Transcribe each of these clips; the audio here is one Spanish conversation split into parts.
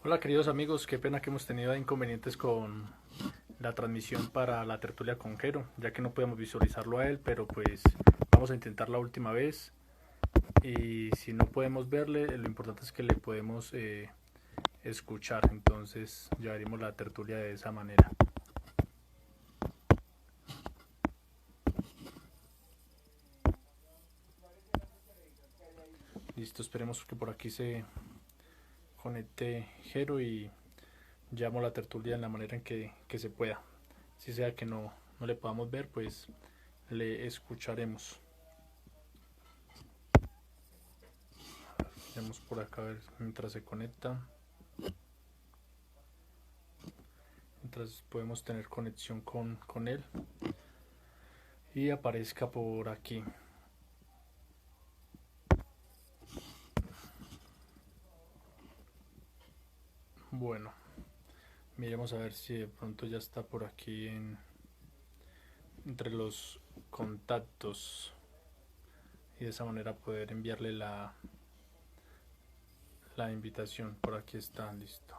Hola queridos amigos, qué pena que hemos tenido inconvenientes con la transmisión para la tertulia con Jero, ya que no podemos visualizarlo a él, pero pues vamos a intentar la última vez y si no podemos verle, lo importante es que le podemos escuchar, entonces llevaremos la tertulia de esa manera. Listo, esperemos que por aquí se conecte Jero y llamo la tertulia en la manera en que se pueda. Si sea que no le podamos ver, pues le escucharemos. Vemos por acá a ver mientras se conecta. Mientras podemos tener conexión con él. Y aparezca por aquí. Bueno, miremos a ver si de pronto ya está por aquí entre los contactos. Y de esa manera poder enviarle la invitación. Por aquí está, listo.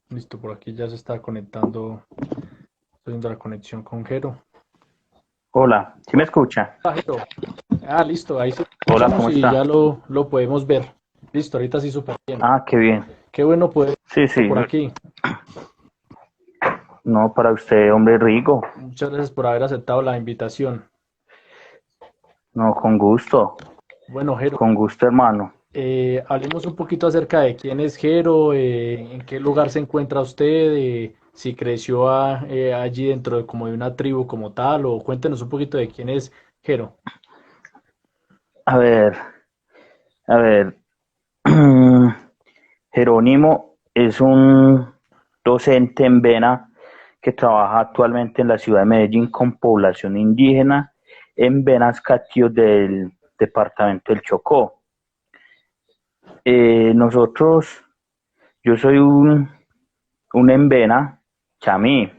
Listo, por aquí ya se está conectando. Estoy viendo la conexión con Jero. Hola, ¿sí me escucha? Ah, Jero. Ah, listo, ahí sí lo Hola, escuchamos ¿cómo y ya está? lo podemos ver. Listo, ahorita sí súper bien. Ah, qué bien. Qué bueno poder Sí, verlo sí, por aquí. no para usted, hombre rico. Muchas gracias por haber aceptado la invitación. No, Bueno, Jero, con gusto, hermano. hablemos un poquito acerca de quién es Jero, en qué lugar se encuentra usted, si creció allí dentro de como de una tribu como tal, o cuéntenos un poquito de quién es Jero. A ver, a ver. Jerónimo es un docente en Vena que trabaja actualmente en la ciudad de Medellín con población indígena en Venas Catío del departamento del Chocó. Nosotros, yo soy un Envena, chamí.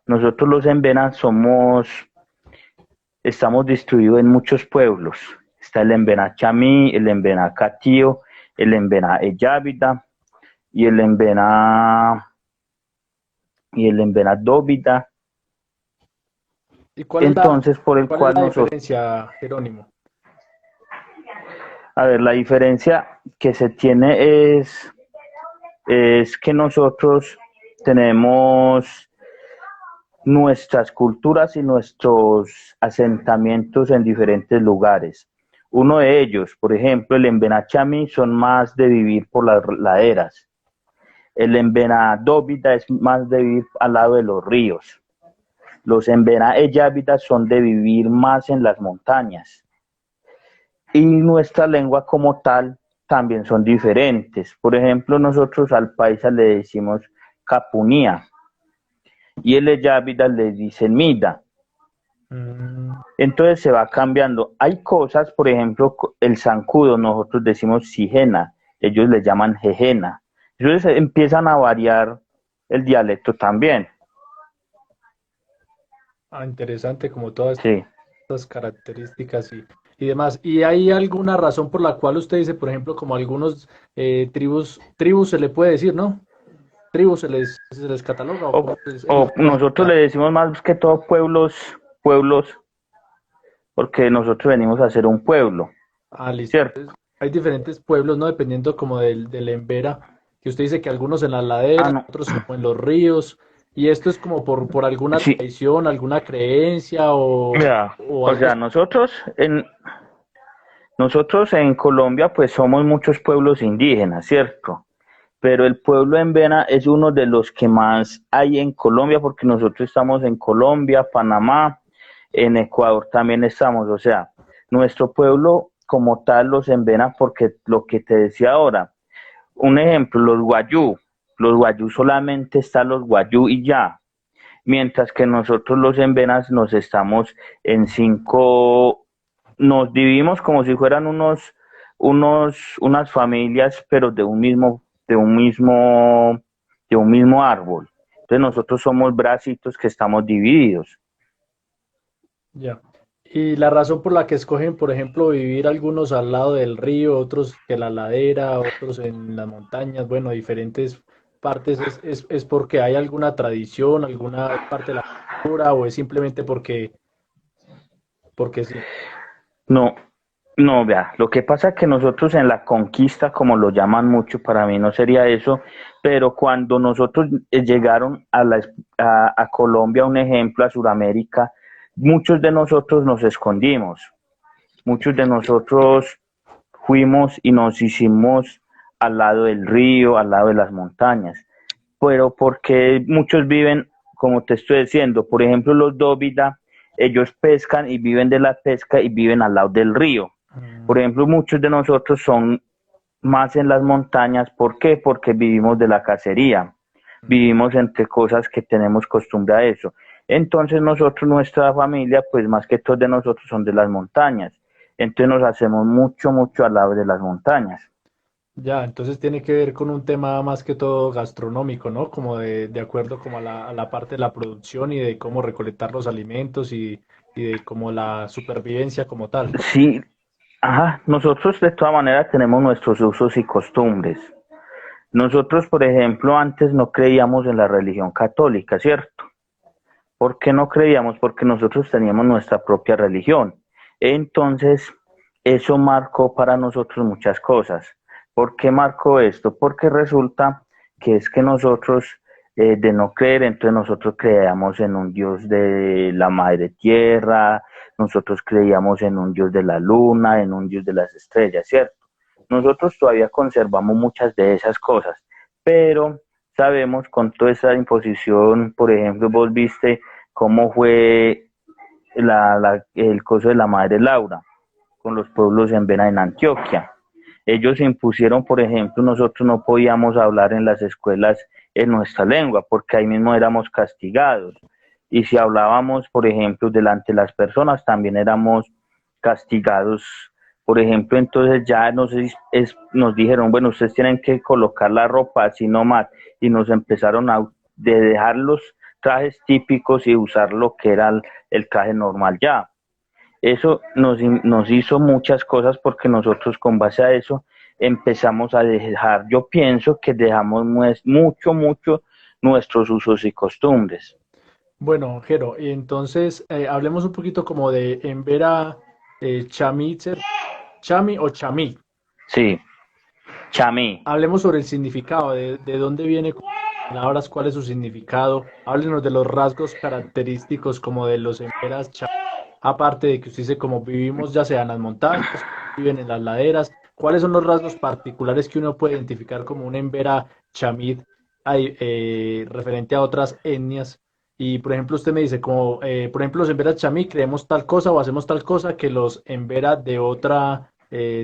Nosotros los Envenas estamos distribuidos en muchos pueblos. Está el Envena chamí, el Envena catío, el Envena eyávida y el Envena dóvida. ¿Y Entonces, por el cuál es cual la nosotros, diferencia, Jerónimo? a ver, la diferencia que se tiene es que nosotros tenemos nuestras culturas y nuestros asentamientos en diferentes lugares. Uno de ellos, por ejemplo, el Embenachami son más de vivir por las laderas. El Embenadóvida es más de vivir al lado de los ríos. Los Embera-Eyávidas son de vivir más en las montañas. Y nuestra lengua como tal también son diferentes. Por ejemplo, nosotros al paisa le decimos capunía y el Eyávida le dicen mida. Mm, Entonces se va cambiando. Hay cosas, por ejemplo, el zancudo, nosotros decimos sigena, ellos le llaman jejena. Entonces empiezan a variar el dialecto también. interesante como todas Sí. estas características y demás. ¿Y hay alguna razón por la cual usted dice, por ejemplo, como algunos tribus se le puede decir, ¿no? Tribus se les cataloga o cómo O, ellos o se pueden nosotros le contar? decimos más que todo pueblos, porque nosotros venimos a ser un pueblo, Listo. ¿cierto? Entonces, hay diferentes pueblos, ¿no? Dependiendo como del Embera, que usted dice que algunos en las Ah, laderas, no. otros como en los ríos, y esto es como por alguna Sí, tradición, alguna creencia mira, o o algo. sea, nosotros en Colombia pues somos muchos pueblos indígenas, ¿cierto? Pero el pueblo en Vena es uno de los que más hay en Colombia porque nosotros estamos en Colombia, Panamá, en Ecuador también estamos, o sea, nuestro pueblo como tal los en Vena porque lo que te decía ahora, un ejemplo, los guayú solamente están los guayú y ya, mientras que nosotros los en Venas nos estamos en cinco, nos dividimos como si fueran unas familias, pero de un mismo árbol. Entonces nosotros somos bracitos que estamos divididos. Ya. Y la razón por la que escogen, por ejemplo, vivir algunos al lado del río, otros que la ladera, otros en las montañas, bueno, diferentes partes, es porque hay alguna tradición, alguna parte de la cultura, o es simplemente porque sí. No, no, vea, lo que pasa es que nosotros en la conquista, como lo llaman mucho, para mí no sería eso, pero cuando nosotros llegaron a Colombia, un ejemplo, a Sudamérica, muchos de nosotros nos escondimos, muchos de nosotros fuimos y nos hicimos al lado del río, al lado de las montañas, pero porque muchos viven, como te estoy diciendo, por ejemplo los Dóvida, ellos pescan y viven de la pesca y viven al lado del río. Mm, Por ejemplo, muchos de nosotros son más en las montañas. ¿Por qué? Porque vivimos de la cacería. mm. Vivimos entre cosas que tenemos costumbre a eso. Entonces nosotros, nuestra familia, pues más que todo de nosotros son de las montañas. Entonces nos hacemos mucho, mucho al lado de las montañas. Ya, entonces tiene que ver con un tema más que todo gastronómico, ¿no? Como de acuerdo como a la parte de la producción y de cómo recolectar los alimentos y de como la supervivencia como tal. Sí, ajá, nosotros de todas maneras tenemos nuestros usos y costumbres. Nosotros, por ejemplo, antes no creíamos en la religión católica, ¿cierto? ¿Por qué no creíamos? Porque nosotros teníamos nuestra propia religión. Entonces, eso marcó para nosotros muchas cosas. ¿Por qué marcó esto? Porque resulta que es que nosotros, de no creer, entonces nosotros creíamos en un Dios de la madre tierra, nosotros creíamos en un Dios de la luna, en un Dios de las estrellas, ¿cierto? Nosotros todavía conservamos muchas de esas cosas, pero sabemos con toda esa imposición, por ejemplo, vos viste cómo fue el coso de la madre Laura con los pueblos en Vena, en Antioquia. Ellos impusieron, por ejemplo, nosotros no podíamos hablar en las escuelas en nuestra lengua, porque ahí mismo éramos castigados. Y si hablábamos, por ejemplo, delante de las personas, también éramos castigados. Por ejemplo, entonces ya nos dijeron, bueno, ustedes tienen que colocar la ropa así nomás, y nos empezaron de dejar los trajes típicos y usar lo que era el traje normal ya. Eso nos hizo muchas cosas porque nosotros con base a eso empezamos a dejar, yo pienso que dejamos mucho, mucho nuestros usos y costumbres. Bueno, Jero, y entonces hablemos un poquito como de en ver a Chamí, Chami o Chamí. Sí, chamí. Hablemos sobre el significado, de dónde viene con palabras, cuál es su significado. Háblenos de los rasgos característicos como de los emberas Chamí. Aparte de que usted dice como vivimos ya sea en las montañas, viven en las laderas, ¿cuáles son los rasgos particulares que uno puede identificar como un embera Chamí referente a otras etnias? Y por ejemplo, usted me dice, como por ejemplo, los Embera chamí creemos tal cosa o hacemos tal cosa que los Embera de otra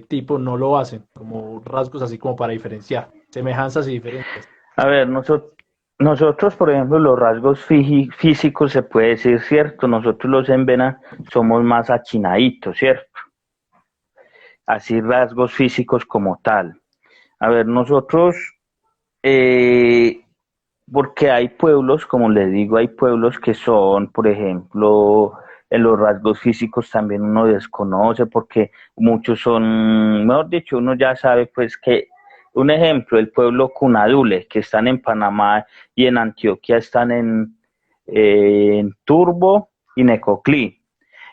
tipo no lo hacen, como rasgos así como para diferenciar, semejanzas y diferencias. A ver, nosotros, por ejemplo, los rasgos físicos se puede decir, ¿cierto? Nosotros los en Vena somos más achinaditos, ¿cierto? Así rasgos físicos como tal. A ver, nosotros, eh, porque hay pueblos, como les digo, hay pueblos que son, por ejemplo, en los rasgos físicos también uno desconoce, porque muchos son, mejor dicho, uno ya sabe pues que, un ejemplo, el pueblo Cunadule, que están en Panamá y en Antioquia están en Turbo y Necoclí.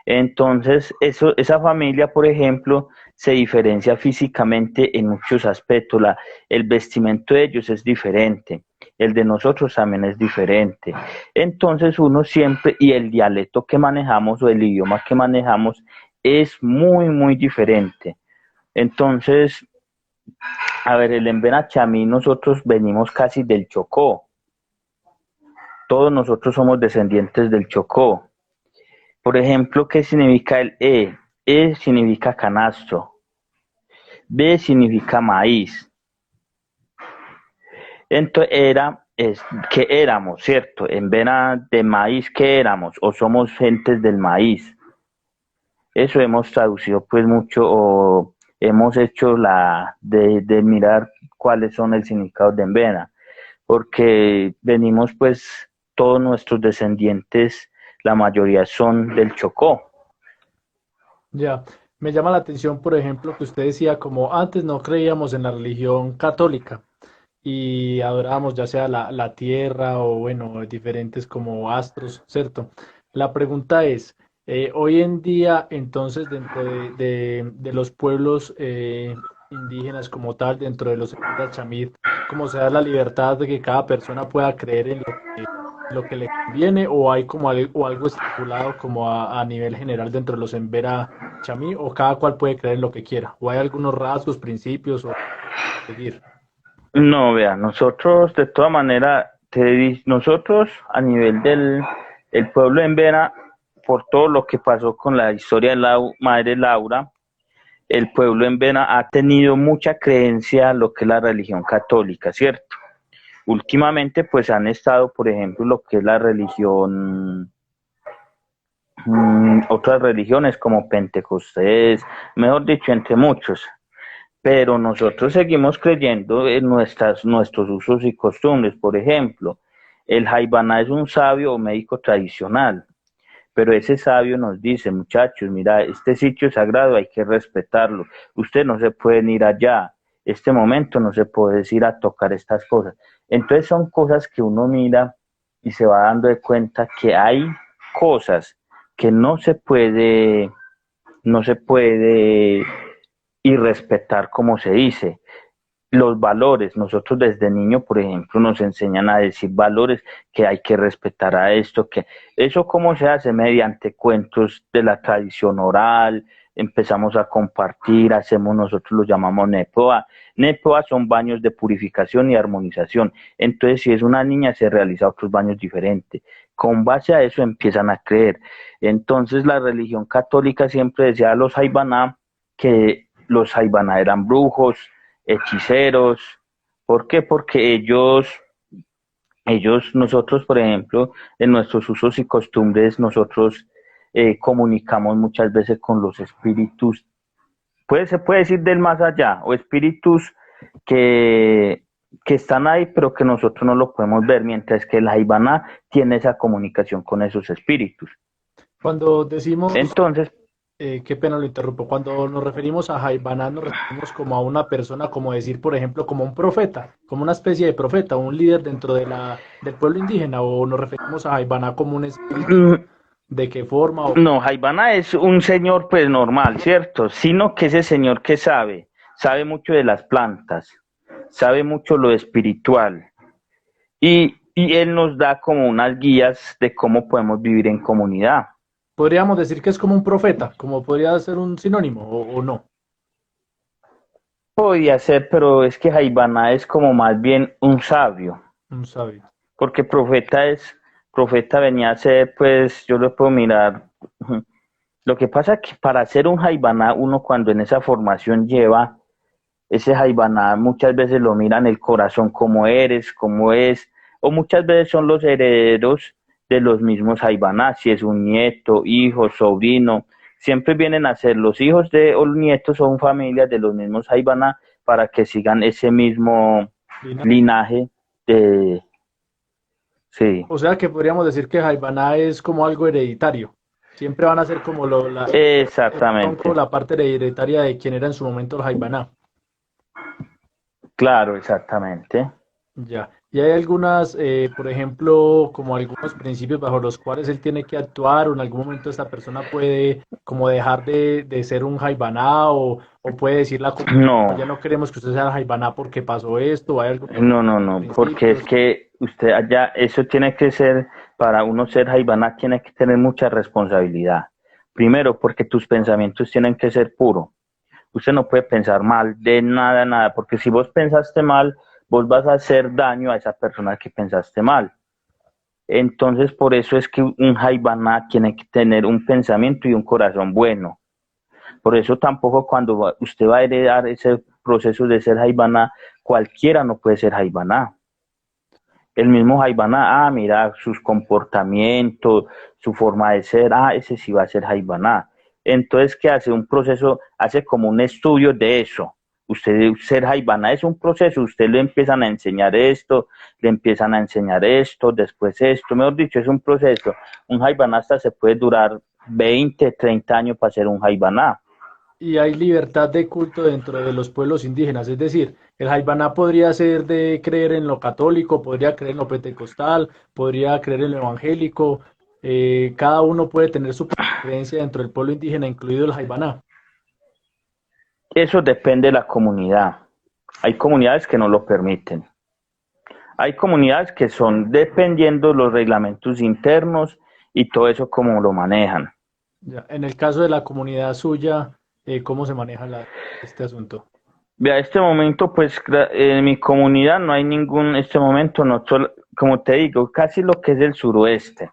Entonces, esa familia, por ejemplo, se diferencia físicamente en muchos aspectos. El vestimento de ellos es diferente, el de nosotros también es diferente. Entonces, uno siempre, y el dialecto que manejamos o el idioma que manejamos es muy, muy diferente. Entonces, a ver, el Embenachamí, nosotros venimos casi del Chocó. Todos nosotros somos descendientes del Chocó. Por ejemplo, ¿qué significa el E? E significa canasto, B significa maíz. Entonces que éramos, ¿cierto? En vena de maíz, ¿qué éramos? O somos gentes del maíz. Eso hemos traducido pues mucho o hemos hecho de mirar cuáles son el significado de en vena, porque venimos pues todos nuestros descendientes, la mayoría son del Chocó. Ya, me llama la atención, por ejemplo, que usted decía como antes no creíamos en la religión católica y adorábamos ya sea la tierra o bueno, diferentes como astros, ¿cierto? La pregunta es, hoy en día, entonces, dentro de los pueblos indígenas como tal, dentro de los Chamid, ¿cómo se da la libertad de que cada persona pueda creer en lo que le conviene o hay como o algo estipulado como a nivel general dentro de los Embera Chamí o cada cual puede creer en lo que quiera? ¿O hay algunos rasgos, principios o seguir? No, vea, nosotros de toda manera, nosotros a nivel del el pueblo en Vera, por todo lo que pasó con la historia de la madre Laura, el pueblo en Vera ha tenido mucha creencia en lo que es la religión católica, ¿cierto? Últimamente pues han estado, por ejemplo, lo que es la religión, otras religiones como Pentecostés, mejor dicho, entre muchos, pero nosotros seguimos creyendo en nuestros usos y costumbres. Por ejemplo, el Jaibaná es un sabio o médico tradicional, pero ese sabio nos dice, muchachos, mira, este sitio es sagrado, hay que respetarlo. Usted no se pueden ir allá, este momento no se puede ir a tocar estas cosas. Entonces son cosas que uno mira y se va dando de cuenta que hay cosas que no se puede y respetar, como se dice. Los valores, nosotros desde niño, por ejemplo, nos enseñan a decir valores, que hay que respetar a esto, que eso cómo se hace mediante cuentos de la tradición oral, empezamos a compartir, hacemos, nosotros lo llamamos nepoa. Nepoa son baños de purificación y armonización. Entonces, si es una niña, se realiza otros baños diferentes. Con base a eso empiezan a creer. Entonces, la religión católica siempre decía a los Jaibaná que los Jaibaná eran brujos, hechiceros. ¿Por qué? Porque nosotros, por ejemplo, en nuestros usos y costumbres, nosotros comunicamos muchas veces con los espíritus, se puede decir del más allá, o espíritus que, que están ahí, pero que nosotros no lo podemos ver, mientras que la Ivana tiene esa comunicación con esos espíritus. Cuando decimos, Entonces, qué pena lo interrumpo, cuando nos referimos a Jaibaná nos referimos como a una persona, como decir, por ejemplo, como un profeta, como una especie de profeta, un líder dentro del pueblo indígena, o nos referimos a Jaibaná como un espíritu, mm, ¿de qué forma? no, Jaivana es un señor pues normal, ¿cierto? Sino que ese señor que sabe mucho de las plantas, sabe mucho lo espiritual y él nos da como unas guías de cómo podemos vivir en comunidad. Podríamos decir que es como un profeta, como podría ser un sinónimo, o no, Podría ser, pero es que Jaivana es como más bien un sabio, un sabio. porque profeta venía a ser, pues yo lo puedo mirar. Lo que pasa es que para ser un Jaivana, uno cuando en esa formación lleva ese Jaibaná muchas veces lo miran el corazón como eres, como es, o muchas veces son los herederos de los mismos Jaibaná, si es un nieto, hijo, sobrino, siempre vienen a ser los hijos de o los nietos son familias de los mismos Jaibaná para que sigan ese mismo Linaje. linaje de, sí, O sea que podríamos decir que Jaibaná es como algo hereditario. Siempre van a ser como el tronco, exactamente, la parte hereditaria de quien era en su momento el Jaibaná. claro, exactamente. Ya. Y hay algunas, por ejemplo, como algunos principios bajo los cuales él tiene que actuar, o en algún momento esta persona puede como dejar de ser un Jaibaná, o puede decir la comunidad, "No, No, ya no queremos que usted sea Jaibaná porque pasó esto, o hay algunos no, porque es principios. que usted allá, eso tiene que ser, para uno ser Jaivana, tiene que tener mucha responsabilidad. Primero, porque tus pensamientos tienen que ser puros. Usted no puede pensar mal de nada, nada, porque si vos pensaste mal, vos vas a hacer daño a esa persona que pensaste mal. Entonces, por eso es que un Jaivana tiene que tener un pensamiento y un corazón bueno. Por eso tampoco cuando usted va a heredar ese proceso de ser Jaivana, cualquiera no puede ser Jaivana. El mismo Jaivana, mira, sus comportamientos, su forma de ser, ese sí va a ser Jaivana. Entonces, ¿qué hace? Un proceso, hace como un estudio de eso. Usted ser Jaivana es un proceso, usted le empiezan a enseñar esto, le empiezan a enseñar esto, después esto, mejor dicho, es un proceso. Un Jaivana hasta se puede durar 20, 30 años para hacer un jaibaná. Y hay libertad de culto dentro de los pueblos indígenas, es decir, el Jaibaná podría ser de creer en lo católico, podría creer en lo pentecostal, podría creer en lo evangélico, cada uno puede tener su creencia dentro del pueblo indígena, incluido el Jaibaná. Eso depende de la comunidad. Hay comunidades que no lo permiten. Hay comunidades que son dependiendo los reglamentos internos y todo eso como lo manejan. Ya, en el caso de la comunidad suya, ¿cómo se maneja este asunto? Vea, este momento, pues en mi comunidad no hay ningún, este momento, no, como te digo, casi lo que es el suroeste,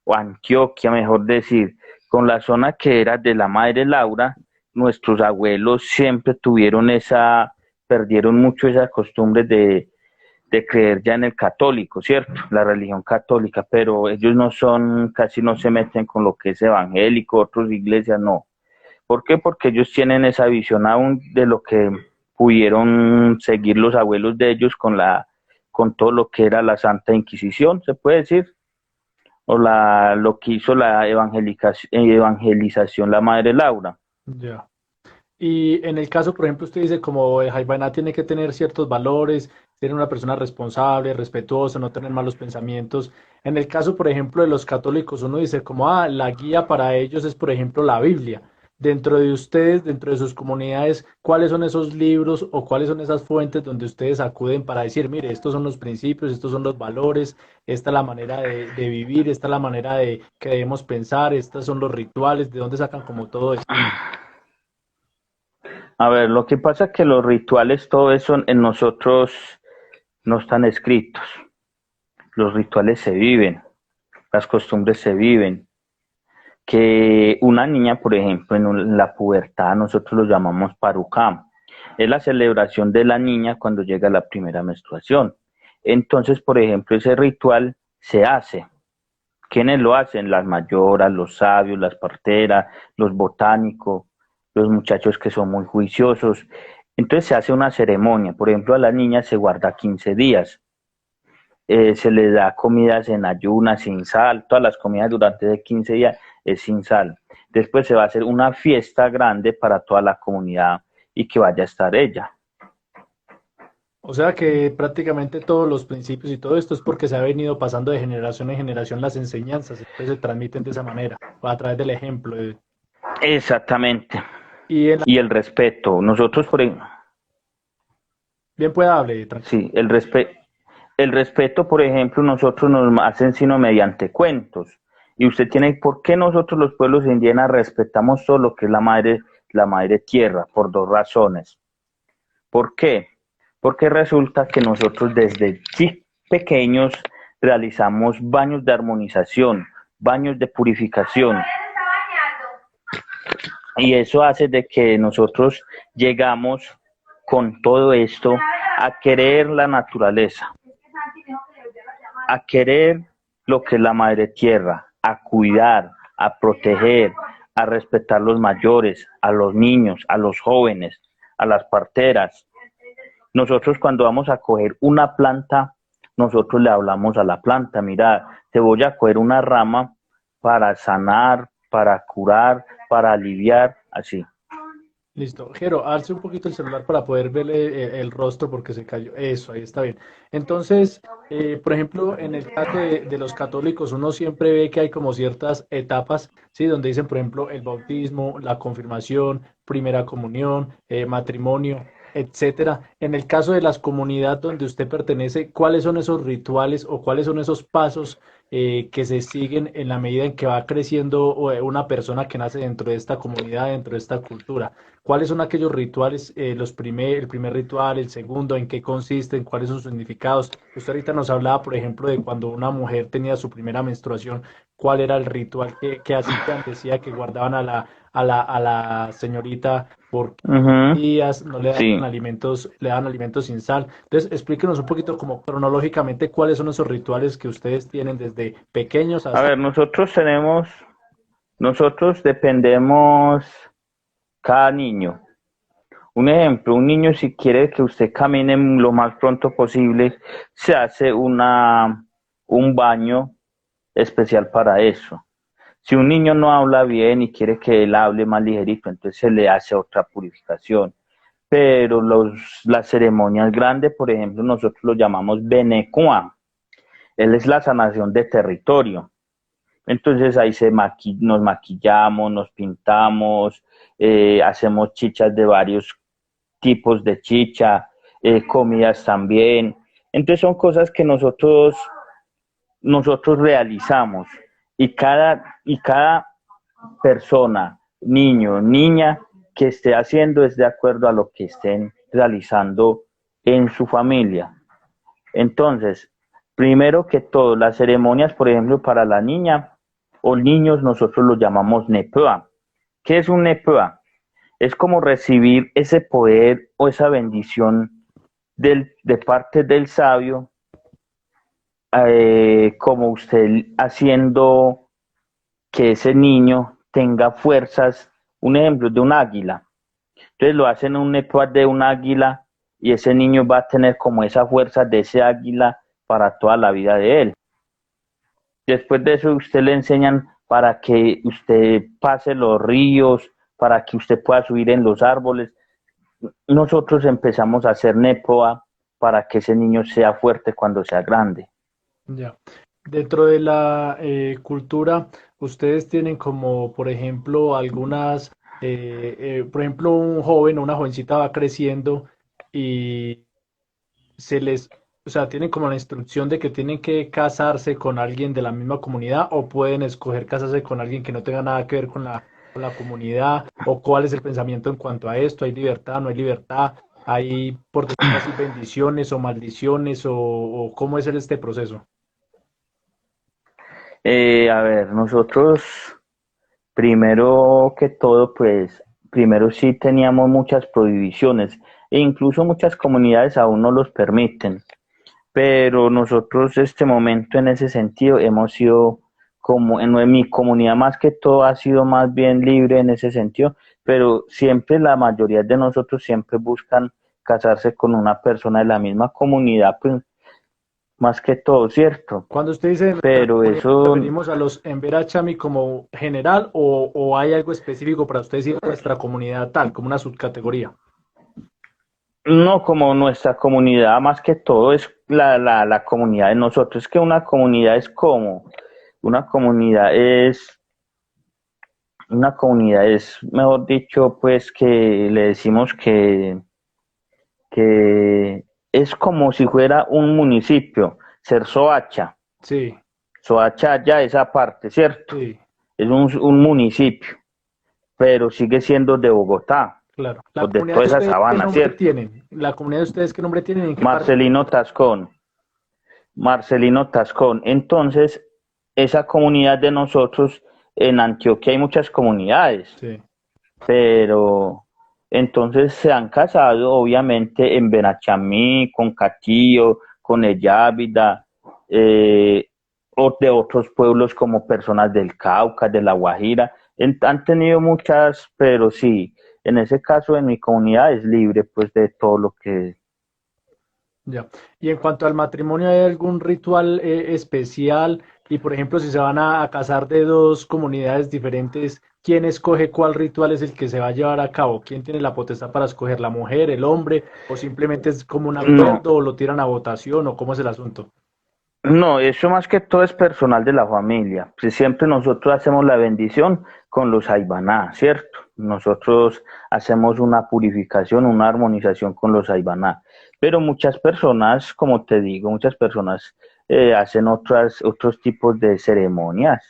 o Antioquia, mejor decir, con la zona que era de la Madre Laura, nuestros abuelos siempre tuvieron perdieron mucho esa costumbre de creer ya en el católico, ¿cierto? La religión católica, pero ellos no son, casi no se meten con lo que es evangélico, otras iglesias no. ¿Por qué? Porque ellos tienen esa visión aún de lo que pudieron seguir los abuelos de ellos con todo lo que era la Santa Inquisición, se puede decir, o lo que hizo la evangelización la Madre Laura. Ya. Y en el caso, por ejemplo, usted dice como el Jaibaná tiene que tener ciertos valores, ser una persona responsable, respetuosa, no tener malos pensamientos. En el caso, por ejemplo, de los católicos, uno dice como, la guía para ellos es, por ejemplo, la Biblia. Dentro de ustedes, dentro de sus comunidades, ¿cuáles son esos libros o cuáles son esas fuentes donde ustedes acuden para decir, mire, estos son los principios, estos son los valores, esta es la manera de vivir, esta es la manera de que debemos pensar, estos son los rituales, de dónde sacan como todo esto? A ver, lo que pasa es que los rituales, todo eso en nosotros no están escritos. Los rituales se viven, las costumbres se viven. Que una niña, por ejemplo, en la pubertad, nosotros lo llamamos parucam, es la celebración de la niña cuando llega la primera menstruación. Entonces, por ejemplo, ese ritual se hace. ¿Quiénes lo hacen? Las mayoras, los sabios, las parteras, los botánicos, los muchachos que son muy juiciosos. Entonces se hace una ceremonia. Por ejemplo, a la niña se guarda 15 días. Se le da comidas en ayunas, sin sal, todas las comidas durante 15 días es sin sal. Después se va a hacer una fiesta grande para toda la comunidad y que vaya a estar ella. O sea que prácticamente todos los principios y todo esto es porque se ha venido pasando de generación en generación las enseñanzas, entonces se transmiten de esa manera, a través del ejemplo. Exactamente. Y en la... Y el respeto. Nosotros, Bien pueda hable, tranquilo. sí, el respeto, por ejemplo, nosotros nos hacen sino mediante cuentos. Y usted tiene, ¿por qué nosotros los pueblos indígenas respetamos todo lo que es la madre tierra? Por dos razones. ¿Por qué? Porque resulta que nosotros desde pequeños realizamos baños de armonización, baños de purificación, y eso hace de que nosotros llegamos con todo esto a querer la naturaleza, a querer lo que es la madre tierra, a cuidar, a proteger, a respetar a los mayores, a los niños, a los jóvenes, a las parteras. Nosotros cuando vamos a coger una planta, nosotros le hablamos a la planta, mira, te voy a coger una rama para sanar, para curar, para aliviar, así. Listo. Jero, alce un poquito el celular para poder verle el rostro porque se cayó. Eso, ahí está bien. Entonces, por ejemplo, en el caso de los católicos, uno siempre ve que hay como ciertas etapas, ¿sí? Donde dicen, por ejemplo, el bautismo, la confirmación, primera comunión, matrimonio, etcétera. En el caso de las comunidades donde usted pertenece, ¿cuáles son esos rituales o cuáles son esos pasos que se siguen en la medida en que va creciendo una persona que nace dentro de esta comunidad, dentro de esta cultura? ¿Cuáles son aquellos rituales, el primer ritual, el segundo, en qué consisten, cuáles son sus significados? Usted ahorita nos hablaba, por ejemplo, de cuando una mujer tenía su primera menstruación, ¿cuál era el ritual que hacían? Decía que guardaban a la señorita por días, no le daban Sí. alimentos, le daban alimentos sin sal. Entonces, explíquenos un poquito como cronológicamente cuáles son esos rituales que ustedes tienen desde pequeños A hasta... ver, nosotros dependemos cada niño. Un ejemplo, un niño si quiere que usted camine lo más pronto posible, se hace un baño especial para eso. Si un niño no habla bien y quiere que él hable más ligerito, entonces se le hace otra purificación. Pero las ceremonias grandes, por ejemplo, nosotros lo llamamos Benekua. Él es la sanación de territorio. Entonces ahí nos maquillamos, nos pintamos, hacemos chichas de varios tipos de chicha, comidas también. Entonces son cosas que nosotros realizamos y cada persona, niño, niña que esté haciendo es de acuerdo a lo que estén realizando en su familia. Entonces, primero que todo, las ceremonias, por ejemplo, para la niña o niños, nosotros lo llamamos nepua. ¿Qué es un nepua? Es como recibir ese poder o esa bendición de parte del sabio, como usted haciendo que ese niño tenga fuerzas, un ejemplo de un águila. Entonces lo hacen un nepua de un águila y ese niño va a tener como esa fuerza de ese águila para toda la vida de él. Después de eso usted le enseñan para que usted pase los ríos, para que usted pueda subir en los árboles. Nosotros empezamos a hacer nepua para que ese niño sea fuerte cuando sea grande. Ya. Dentro de la cultura, ustedes tienen como, por ejemplo, algunas, por ejemplo, un joven o una jovencita va creciendo y se les, o sea, tienen como la instrucción de que tienen que casarse con alguien de la misma comunidad o pueden escoger casarse con alguien que no tenga nada que ver con la comunidad o cuál es el pensamiento en cuanto a esto, ¿hay libertad, no hay libertad? ¿Hay, por decirlo así, bendiciones o maldiciones o cómo es este proceso? A ver, nosotros primero que todo, pues primero sí teníamos muchas prohibiciones e incluso muchas comunidades aún no los permiten, pero nosotros este momento en ese sentido hemos sido como en mi comunidad más que todo ha sido más bien libre en ese sentido, pero siempre la mayoría de nosotros siempre buscan casarse con una persona de la misma comunidad, pues más que todo, ¿cierto? Cuando usted dice nuestra Pero comunidad, ¿nos eso referimos a los Emberachami como general o hay algo específico para usted decir nuestra comunidad tal, como una subcategoría? no, como nuestra comunidad, más que todo es la comunidad de nosotros, es que una comunidad es, mejor dicho, pues que le decimos que es como si fuera un municipio, ser Soacha, Sí, Soacha ya esa parte, ¿cierto? sí, Es un municipio, pero sigue siendo de Bogotá, claro. ¿La o de comunidad toda de esa ustedes qué sabana, nombre ¿cierto? tienen? ¿La comunidad de ustedes qué nombre tienen y en qué parte? Marcelino Tascón. Marcelino Tascón. Entonces, esa comunidad de nosotros, en Antioquia hay muchas comunidades, Sí, pero entonces se han casado, obviamente, en Benachamí, con Catío, con Ellávida, eh, o de otros pueblos como personas del Cauca, de La Guajira. Han tenido muchas, pero sí, en ese caso, en mi comunidad es libre, pues, de todo lo que... ya. Y en cuanto al matrimonio, ¿hay algún ritual especial? Y por ejemplo, si se van a casar de dos comunidades diferentes, ¿quién escoge cuál ritual es el que se va a llevar a cabo? ¿Quién tiene la potestad para escoger, la mujer, el hombre? ¿O simplemente es como un No, acuerdo o lo tiran a votación o cómo es el asunto? no, eso más que todo es personal de la familia. Pues siempre nosotros hacemos la bendición con los Aibaná, ¿cierto? Nosotros hacemos una purificación, una armonización con los Aibaná. Pero muchas personas, como te digo, muchas personas hacen otros tipos de ceremonias.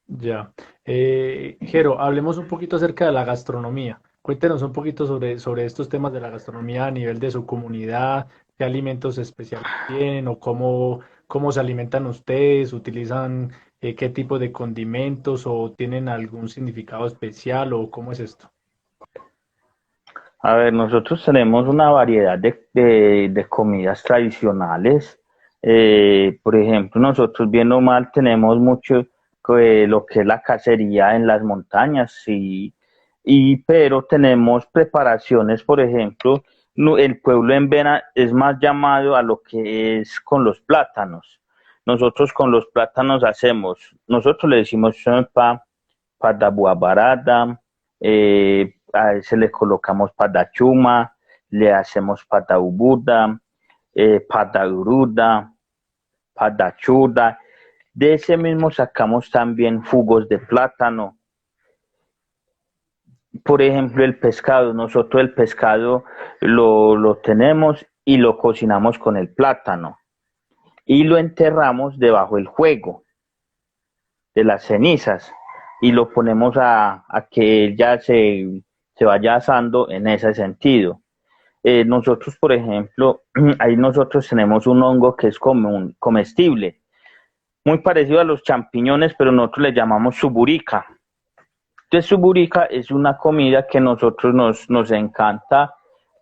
Ya. Jero, hablemos un poquito acerca de la gastronomía. Cuéntenos un poquito sobre estos temas de la gastronomía a nivel de su comunidad, qué alimentos especiales tienen o cómo se alimentan ustedes, utilizan qué tipo de condimentos o tienen algún significado especial o cómo es esto. A ver, nosotros tenemos una variedad de comidas tradicionales. Por ejemplo, nosotros bien o mal tenemos mucho lo que es la cacería en las montañas, pero tenemos preparaciones, por ejemplo, el pueblo en Vena es más llamado a lo que es con los plátanos. nosotros con los plátanos nosotros le decimos padabuabarada, a ese le colocamos padachuma, le hacemos padaubuda, padauruda, padachuda. De ese mismo sacamos también jugos de plátano. Por ejemplo, el pescado, nosotros el pescado lo tenemos y lo cocinamos con el plátano y lo enterramos debajo del fuego de las cenizas y lo ponemos a que ya se vaya asando en ese sentido. Nosotros, por ejemplo, ahí nosotros tenemos un hongo que es comestible, muy parecido a los champiñones, pero nosotros le llamamos suburica. Entonces, suburica es una comida que a nosotros nos encanta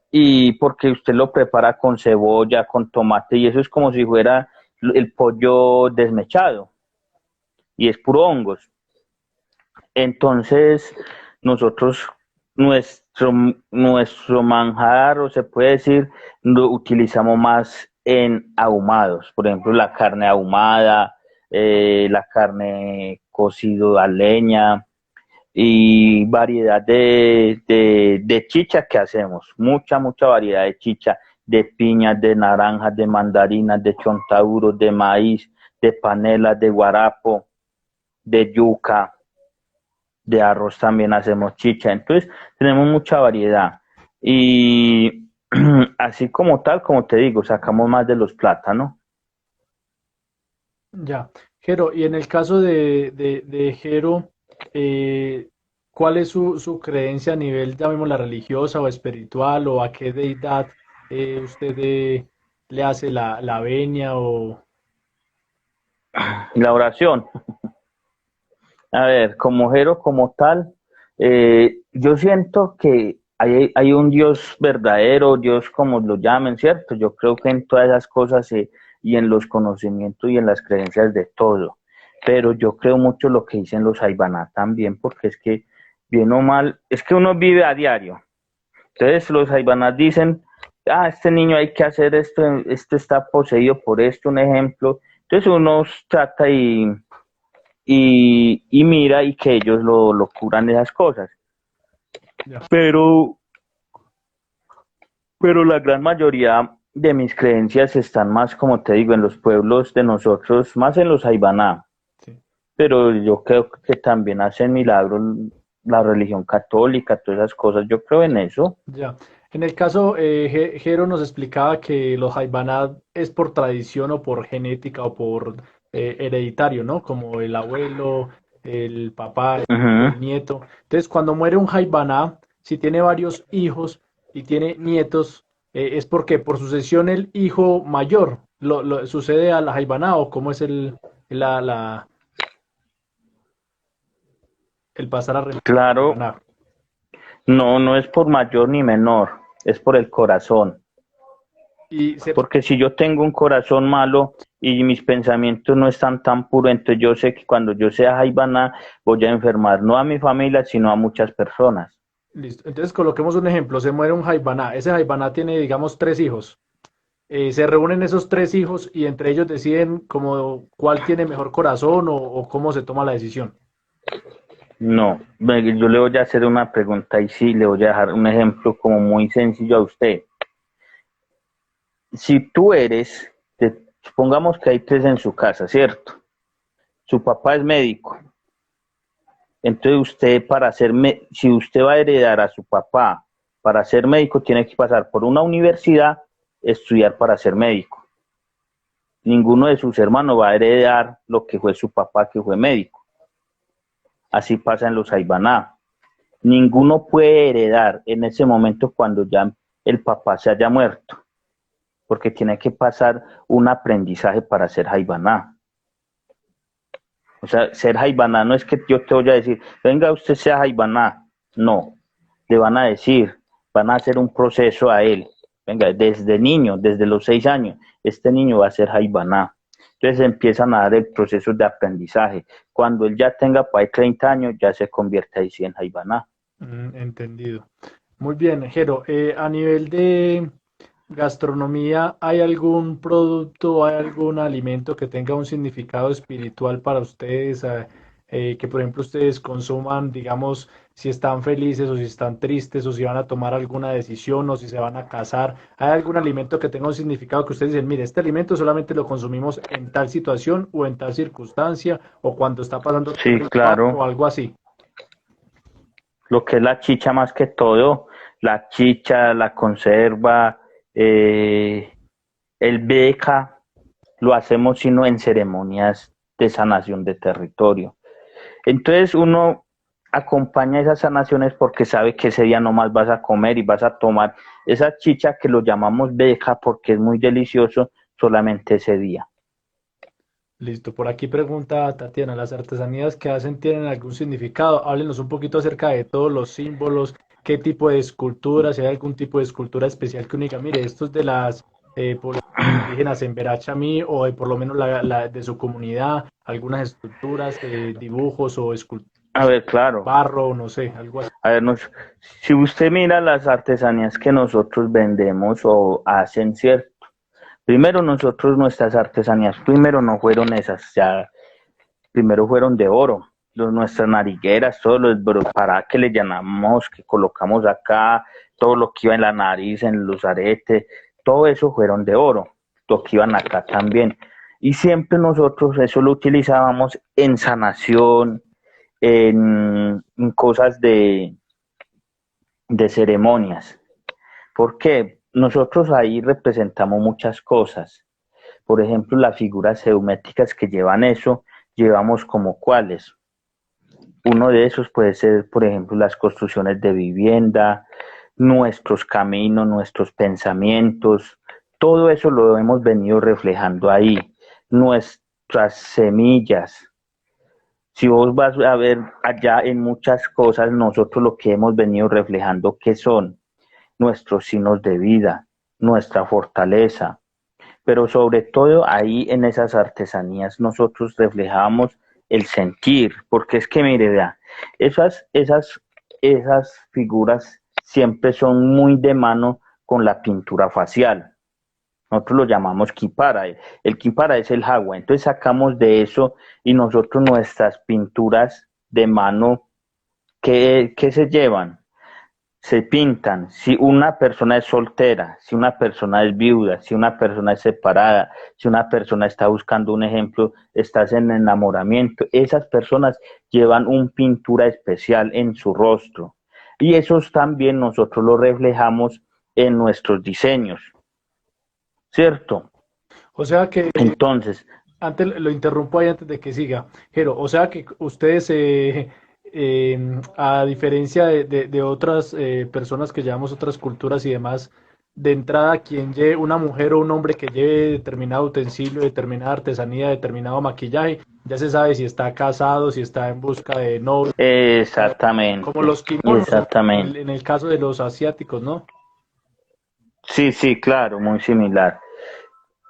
y porque usted lo prepara con cebolla, con tomate y eso es como si fuera el pollo desmechado y es puro hongos. Entonces, nosotros, nuestro manjar, o se puede decir, lo utilizamos más en ahumados. Por ejemplo, la carne ahumada, la carne cocido a leña y variedad de chicha que hacemos. Mucha variedad de chicha, de piña, de naranja, de mandarina, de chontaduro, de maíz, de panela, de guarapo, de yuca, de arroz también hacemos chicha, entonces tenemos mucha variedad y así como tal, como te digo, sacamos más de los plátanos. Ya, Jero, y en el caso de Jero, ¿cuál es su creencia a nivel, llamémosla religiosa o espiritual, o a qué deidad usted le hace la venia o... La oración, a ver, como Jero, como tal, yo siento que hay un Dios verdadero, Dios como lo llamen, ¿cierto? Yo creo que en todas esas cosas y en los conocimientos y en las creencias de todo, pero yo creo mucho lo que dicen los Aybaná también, porque es que, bien o mal, es que uno vive a diario. Entonces los Aybaná dicen, este niño hay que hacer esto, este está poseído por esto, un ejemplo. Entonces uno trata y mira y que ellos lo curan de esas cosas. Ya. Pero, pero la gran mayoría de mis creencias están más, como te digo, en los pueblos de nosotros, más en los Aybaná. Sí. Pero yo creo que también hacen milagros la religión católica, todas esas cosas. Yo creo en eso. Ya. En el caso, Jero nos explicaba que los Haybanad es por tradición o por genética o por hereditario, ¿no? Como el abuelo, el papá, el hijo, Ujú. el nieto. Entonces, cuando muere un Haybaná, si tiene varios hijos y tiene nietos, es porque por sucesión el hijo mayor sucede a la Haybaná o cómo es la, la, el pasar a religión Claro, Haybaná. no es por mayor ni menor, es por el corazón. Y se, Porque si yo tengo un corazón malo y mis pensamientos no están tan puros, entonces yo sé que cuando yo sea Jaivana voy a enfermar no a mi familia, sino a muchas personas. Listo. Entonces coloquemos un ejemplo. Se muere un Jaibaná. Ese Jaibaná tiene, digamos, tres hijos. Se reúnen esos tres hijos y entre ellos deciden como cuál tiene mejor corazón o cómo se toma la decisión. No, yo le voy a hacer una pregunta y sí, le voy a dejar un ejemplo como muy sencillo a usted. Si tú supongamos que hay tres en su casa, ¿cierto? Su papá es médico. Entonces usted si usted va a heredar a su papá para ser médico, tiene que pasar por una universidad, estudiar para ser médico. Ninguno de sus hermanos va a heredar lo que fue su papá, que fue médico. Así pasa en los Aybaná. Ninguno puede heredar en ese momento cuando ya el papá se haya muerto, porque tiene que pasar un aprendizaje para ser Aybaná. O sea, ser Jaibaná no es que yo te voy a decir, venga, usted sea Jaibaná. No, le van a decir, van a hacer un proceso a él. Venga, desde niño, desde los 6 años, este niño va a ser Jaibaná. Entonces empiezan a dar el proceso de aprendizaje. Cuando él ya tenga para 30 años, ya se convierte ahí sí en Jaibaná. Entendido. Muy bien, Jero. A nivel gastronomía, ¿hay algún producto, hay algún alimento que tenga un significado espiritual para ustedes? Que por ejemplo ustedes consuman, digamos, si están felices o si están tristes o si van a tomar alguna decisión o si se van a casar. ¿Hay algún alimento que tenga un significado que ustedes dicen, mire, este alimento solamente lo consumimos en tal situación o en tal circunstancia o cuando está pasando tal Sí, ritual o claro. algo así? Lo que es la chicha más que todo, la chicha, la conserva, eh, el beca, lo hacemos sino en ceremonias de sanación de territorio. Entonces uno acompaña esas sanaciones porque sabe que ese día no más vas a comer y vas a tomar esa chicha que lo llamamos beca porque es muy delicioso solamente ese día. Listo, por aquí pregunta Tatiana, ¿las artesanías que hacen tienen algún significado? Háblenos un poquito acerca de todos los símbolos, qué tipo de esculturas, si hay algún tipo de escultura especial que única, mire, esto es de las poblaciones indígenas en Verachami o de por lo menos de su comunidad, algunas estructuras, dibujos o A esculturas, ver, claro. barro, no sé, algo así. A ver, si usted mira las artesanías que nosotros vendemos o hacen, ¿cierto? Primero nosotros, nuestras artesanías, primero no fueron esas, ya, primero fueron de oro. Nuestras narigueras, todos los para que le llamamos, que colocamos acá, todo lo que iba en la nariz, en los aretes, todo eso fueron de oro, lo que iban acá también. Y siempre nosotros eso lo utilizábamos en sanación, en cosas de ceremonias. Porque nosotros ahí representamos muchas cosas. Por ejemplo, las figuras geométricas que llevan eso, llevamos como cuáles. Uno de esos puede ser, por ejemplo, las construcciones de vivienda, nuestros caminos, nuestros pensamientos, todo eso lo hemos venido reflejando ahí. Nuestras semillas. Si vos vas a ver allá en muchas cosas, nosotros lo que hemos venido reflejando, ¿qué son? Nuestros signos de vida, nuestra fortaleza, pero sobre todo ahí en esas artesanías nosotros reflejamos el sentir, porque es que mire, vea, esas figuras siempre son muy de mano con la pintura facial. Nosotros lo llamamos kipara. El kipara es el jagua. Entonces sacamos de eso y nosotros nuestras pinturas de mano, ¿qué se llevan? Se pintan si una persona es soltera, si una persona es viuda, si una persona es separada, si una persona está buscando un ejemplo, estás en enamoramiento, esas personas llevan una pintura especial en su rostro y esos también nosotros lo reflejamos en nuestros diseños, ¿cierto? O sea que Entonces, antes lo interrumpo ahí antes de que siga. Jero, o sea que ustedes, a diferencia de otras personas que llevamos otras culturas y demás, de entrada, quien lleve una mujer o un hombre que lleve determinado utensilio, determinada artesanía, determinado maquillaje, ya se sabe si está casado, si está en busca de novio, como exactamente, los kimonos exactamente. en el caso de los asiáticos, ¿no? Sí, sí, claro, muy similar.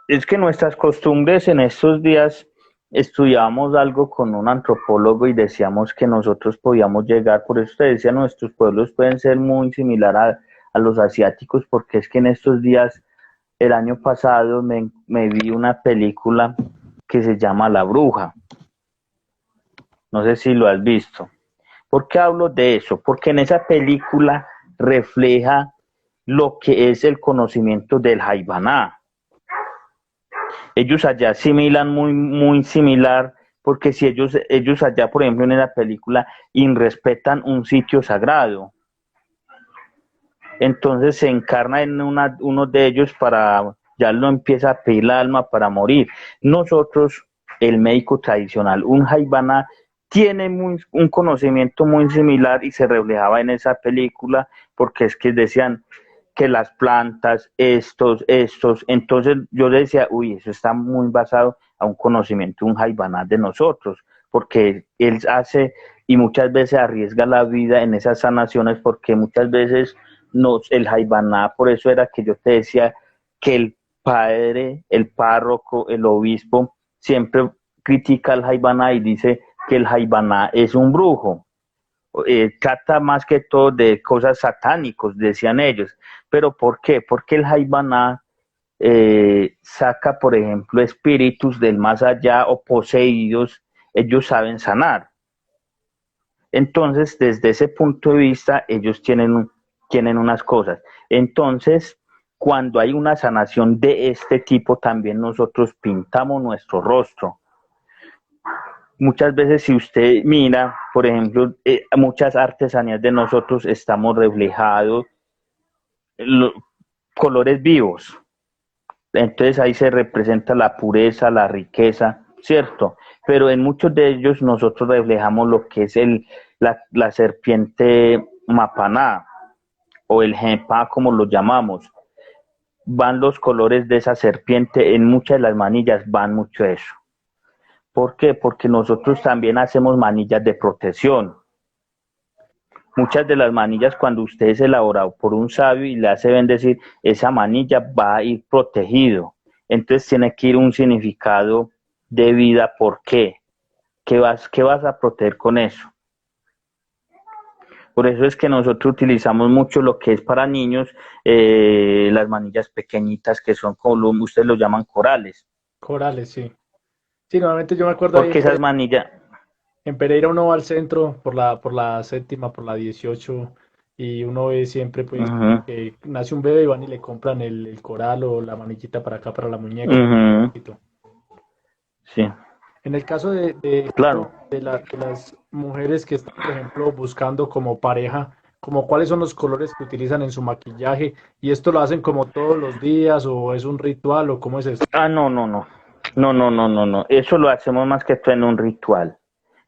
Es que nuestras costumbres en estos días estudiábamos algo con un antropólogo y decíamos que nosotros podíamos llegar, por eso te decía, nuestros pueblos pueden ser muy similares a los asiáticos, porque es que en estos días, el año pasado, me vi una película que se llama La Bruja. No sé si lo has visto. ¿Por qué hablo de eso? Porque en esa película refleja lo que es el conocimiento del Jaibaná. Ellos allá asimilan muy, muy similar, porque si ellos allá, por ejemplo, en la película, irrespetan un sitio sagrado, entonces se encarna en uno de ellos para, ya lo empieza a pedir la alma para morir. Nosotros, el médico tradicional, un jaibana, tiene un conocimiento muy similar y se reflejaba en esa película, porque es que decían que las plantas, entonces yo decía, uy, eso está muy basado a un conocimiento, un jaibaná de nosotros, porque él hace y muchas veces arriesga la vida en esas sanaciones, porque muchas veces el jaibaná, por eso era que yo te decía que el padre, el párroco, el obispo, siempre critica al jaibaná y dice que el jaibaná es un brujo, trata más que todo de cosas satánicos, decían ellos. ¿Pero por qué? Porque el Haybaná saca, por ejemplo, espíritus del más allá o poseídos, ellos saben sanar. Entonces, desde ese punto de vista, ellos tienen unas cosas. Entonces, cuando hay una sanación de este tipo, también nosotros pintamos nuestro rostro. Muchas veces, si usted mira, por ejemplo, muchas artesanías de nosotros estamos reflejados colores vivos. Entonces ahí se representa la pureza, la riqueza, ¿cierto? Pero en muchos de ellos nosotros reflejamos lo que es la serpiente mapaná o el jepa, como lo llamamos. Van los colores de esa serpiente, en muchas de las manillas van mucho eso. ¿Por qué? Porque nosotros también hacemos manillas de protección. Muchas de las manillas, cuando usted es elaborado por un sabio y le hace bendecir, esa manilla va a ir protegido. Entonces tiene que ir un significado de vida. ¿Por qué? ¿Qué vas a proteger con eso? Por eso es que nosotros utilizamos mucho lo que es para niños, las manillas pequeñitas que son, como ustedes lo llaman, corales. Corales, sí. Sí, normalmente yo me acuerdo ahí Porque esas manillas... en Pereira uno va al centro por la séptima, por la 18 y uno ve siempre pues Uh-huh, que nace un bebé y van y le compran el coral o la manillita para acá, para la muñeca. uh-huh, sí, En el caso claro. de las mujeres que están, por ejemplo, buscando como pareja, como cuáles son los colores que utilizan en su maquillaje y esto lo hacen como todos los días o es un ritual o cómo es esto. Ah, no, no, no. No, no, no, no, no. Eso lo hacemos más que todo en un ritual.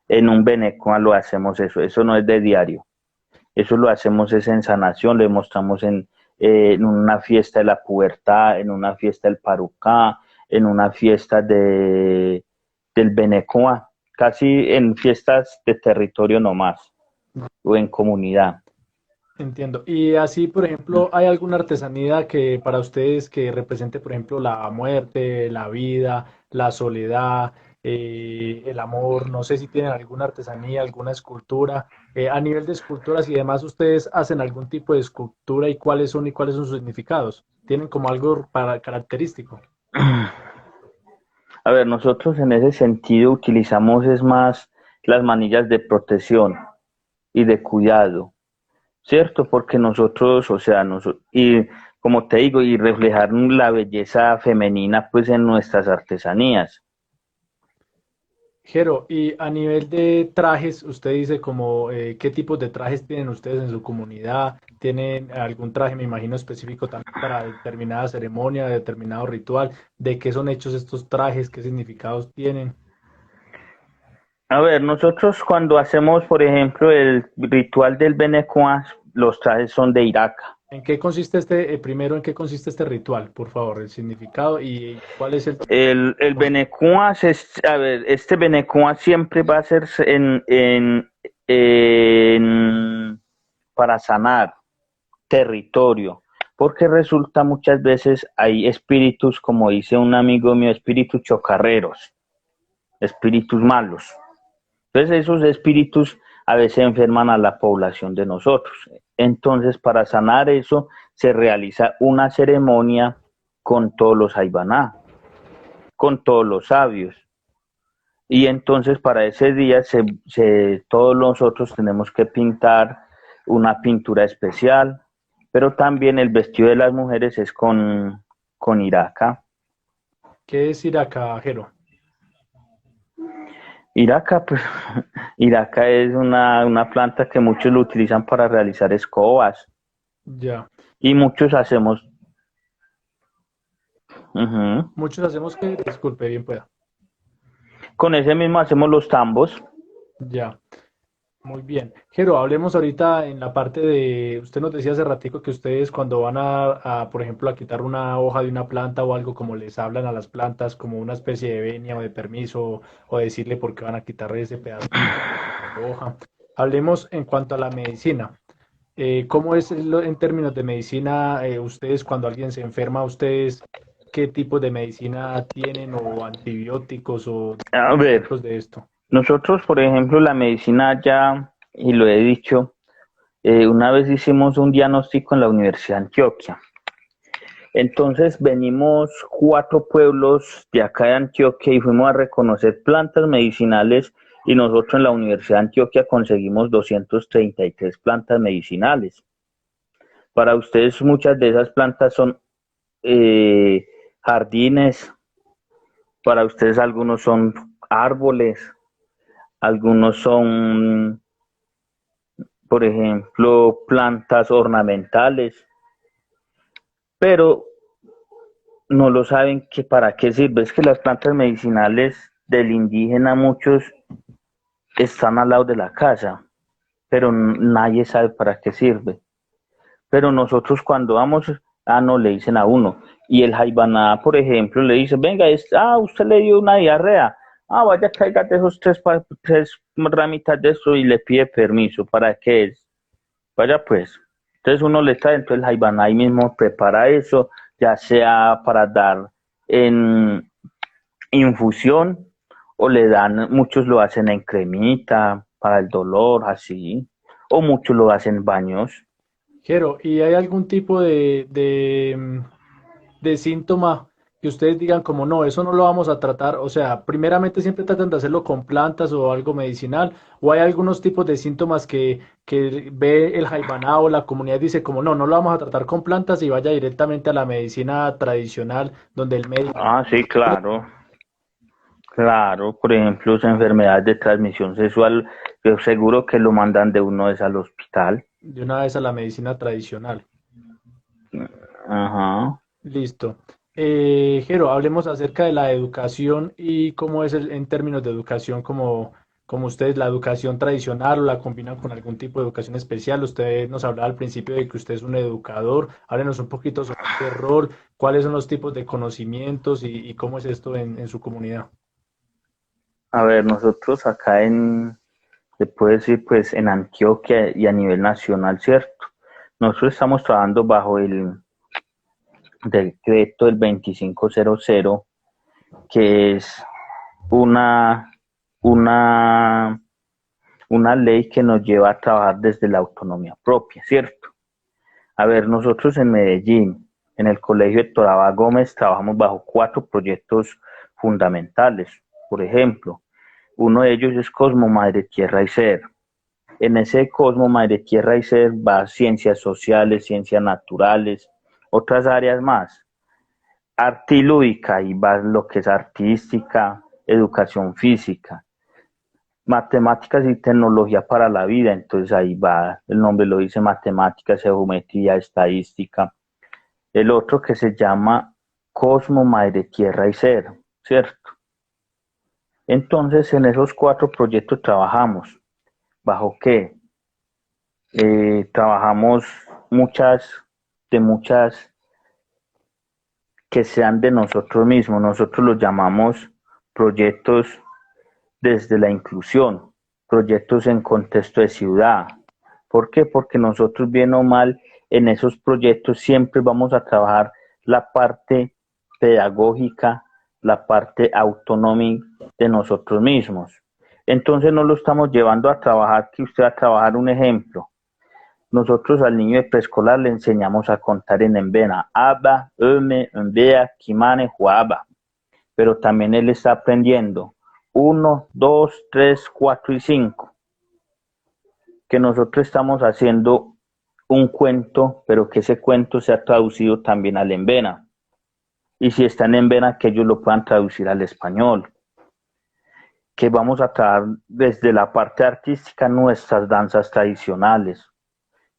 En un Benecoa lo hacemos eso no es de diario. Eso lo hacemos es en sanación, lo demostramos en una fiesta de la pubertad, en una fiesta del Parucá, en una fiesta del Benecoa, casi en fiestas de territorio nomás, o en comunidad. Entiendo. Y así, por ejemplo, ¿hay alguna artesanía que para ustedes que represente, por ejemplo, la muerte, la vida, la soledad, el amor? No sé si tienen alguna artesanía, alguna escultura. A nivel de esculturas y demás, ¿ustedes hacen algún tipo de escultura y cuáles son sus significados? ¿Tienen como algo para característico? A ver, nosotros en ese sentido utilizamos es más las manillas de protección y de cuidado, ¿cierto? Porque nosotros, o sea, y como te digo, y reflejar la belleza femenina pues en nuestras artesanías. Jero, y a nivel de trajes, usted dice como qué tipos de trajes tienen ustedes en su comunidad. ¿Tienen algún traje, me imagino, específico también para determinada ceremonia, determinado ritual? ¿De qué son hechos estos trajes? ¿Qué significados tienen? A ver, nosotros cuando hacemos, por ejemplo, el ritual del Benecuas, los trajes son de Iraca. ¿En qué consiste primero, en qué consiste este ritual, por favor, el significado y cuál es el... El Benecuas a ver, este Benecuas siempre va a ser para sanar territorio, porque resulta muchas veces hay espíritus, como dice un amigo mío, espíritus chocarreros, espíritus malos. Entonces esos espíritus a veces enferman a la población de nosotros. Entonces para sanar eso se realiza una ceremonia con todos los Aybaná, con todos los sabios. Y entonces para ese día todos nosotros tenemos que pintar una pintura especial, pero también el vestido de las mujeres es con iraca. ¿Qué es Iraca, Jero? Iraca, pues, iraca es una planta que muchos lo utilizan para realizar escobas Ya. y muchos hacemos, ujú, Muchos hacemos que, disculpe, bien pueda. con ese mismo hacemos los tambos. Ya. Muy bien. Jero, hablemos ahorita en la parte de, usted nos decía hace ratico que ustedes cuando van por ejemplo, a quitar una hoja de una planta o algo, como les hablan a las plantas, como una especie de venia o de permiso, o decirle por qué van a quitarle ese pedazo de hoja. Hablemos en cuanto a la medicina. ¿Cómo es en términos de medicina, ustedes cuando alguien se enferma, ustedes qué tipo de medicina tienen o antibióticos o A ver, ejemplos de esto? nosotros, por ejemplo, la medicina ya y lo he dicho, una vez hicimos un diagnóstico en la Universidad de Antioquia. Entonces venimos 4 pueblos de acá de Antioquia y fuimos a reconocer plantas medicinales y nosotros en la Universidad de Antioquia conseguimos 233 plantas medicinales. Para ustedes muchas de esas plantas son eh, jardines, para ustedes algunos son árboles, algunos son, por ejemplo, plantas ornamentales, pero no lo saben que para qué sirve. Es que las plantas medicinales del indígena, muchos están al lado de la casa, pero nadie sabe para qué sirve. Pero nosotros cuando vamos, no le dicen a uno. Y el jaibaná, por ejemplo, le dice, venga, usted le dio una diarrea. Vaya, cáigate esos tres ramitas de eso y le pide permiso. ¿Para qué es? Vaya pues. Entonces uno le trae, entonces el jaibaná ahí mismo prepara eso, ya sea para dar en infusión o le dan, muchos lo hacen en cremita para el dolor, así, o muchos lo hacen en baños. Jero, ¿y hay algún tipo de síntoma que ustedes digan como no, eso no lo vamos a tratar? O sea, primeramente siempre tratan de hacerlo con plantas o algo medicinal, o hay algunos tipos de síntomas que ve el Jaibaná o la comunidad dice como no, no lo vamos a tratar con plantas y vaya directamente a la medicina tradicional donde el médico Sí, claro. Claro, por ejemplo, esa enfermedad de transmisión sexual, yo seguro que lo mandan de uno vez al hospital. de una vez a la medicina tradicional. Ajá. Listo. Jero, hablemos acerca de la educación y cómo es en términos de educación, como ustedes la educación tradicional o la combinan con algún tipo de educación especial. Usted nos hablaba al principio de que usted es un educador. Háblenos un poquito sobre este rol, cuáles son los tipos de conocimientos y cómo es esto en su comunidad. A ver, nosotros acá se puede decir, pues en Antioquia y a nivel nacional, ¿cierto? Nosotros estamos trabajando bajo el decreto del 2500, que es una, una, una ley que nos lleva a trabajar desde la autonomía propia, ¿cierto? A ver, nosotros en Medellín, en el Colegio de Torabá Gómez, trabajamos bajo 4 proyectos fundamentales. Por ejemplo, uno de ellos es Cosmo, Madre Tierra y Ser. En ese Cosmo, Madre Tierra y Ser va ciencias sociales, ciencias naturales, otras áreas más. Arte y lúdica, y va lo que es artística, educación física, matemáticas y tecnología para la vida, entonces ahí va, el nombre lo dice, matemáticas, geometría, estadística. El otro que se llama Cosmo, Madre Tierra y Ser, ¿cierto? Entonces en esos 4 proyectos trabajamos. ¿Bajo qué? Trabajamos muchas que sean de nosotros mismos. Nosotros los llamamos proyectos desde la inclusión, proyectos en contexto de ciudad. ¿Por qué? Porque nosotros, bien o mal, en esos proyectos siempre vamos a trabajar la parte pedagógica, la parte autonómica de nosotros mismos. Entonces no lo estamos llevando a trabajar, que usted va a trabajar un ejemplo. Nosotros al niño de preescolar le enseñamos a contar en Envena, Aba, Eme, Mbea, Kimane, Juaba, pero también él está aprendiendo 1, 2, 3, 4 y 5, que nosotros estamos haciendo un cuento, pero que ese cuento sea traducido también al Envena. Y si está en Envena, que ellos lo puedan traducir al español. Que vamos a trabajar desde la parte artística nuestras danzas tradicionales.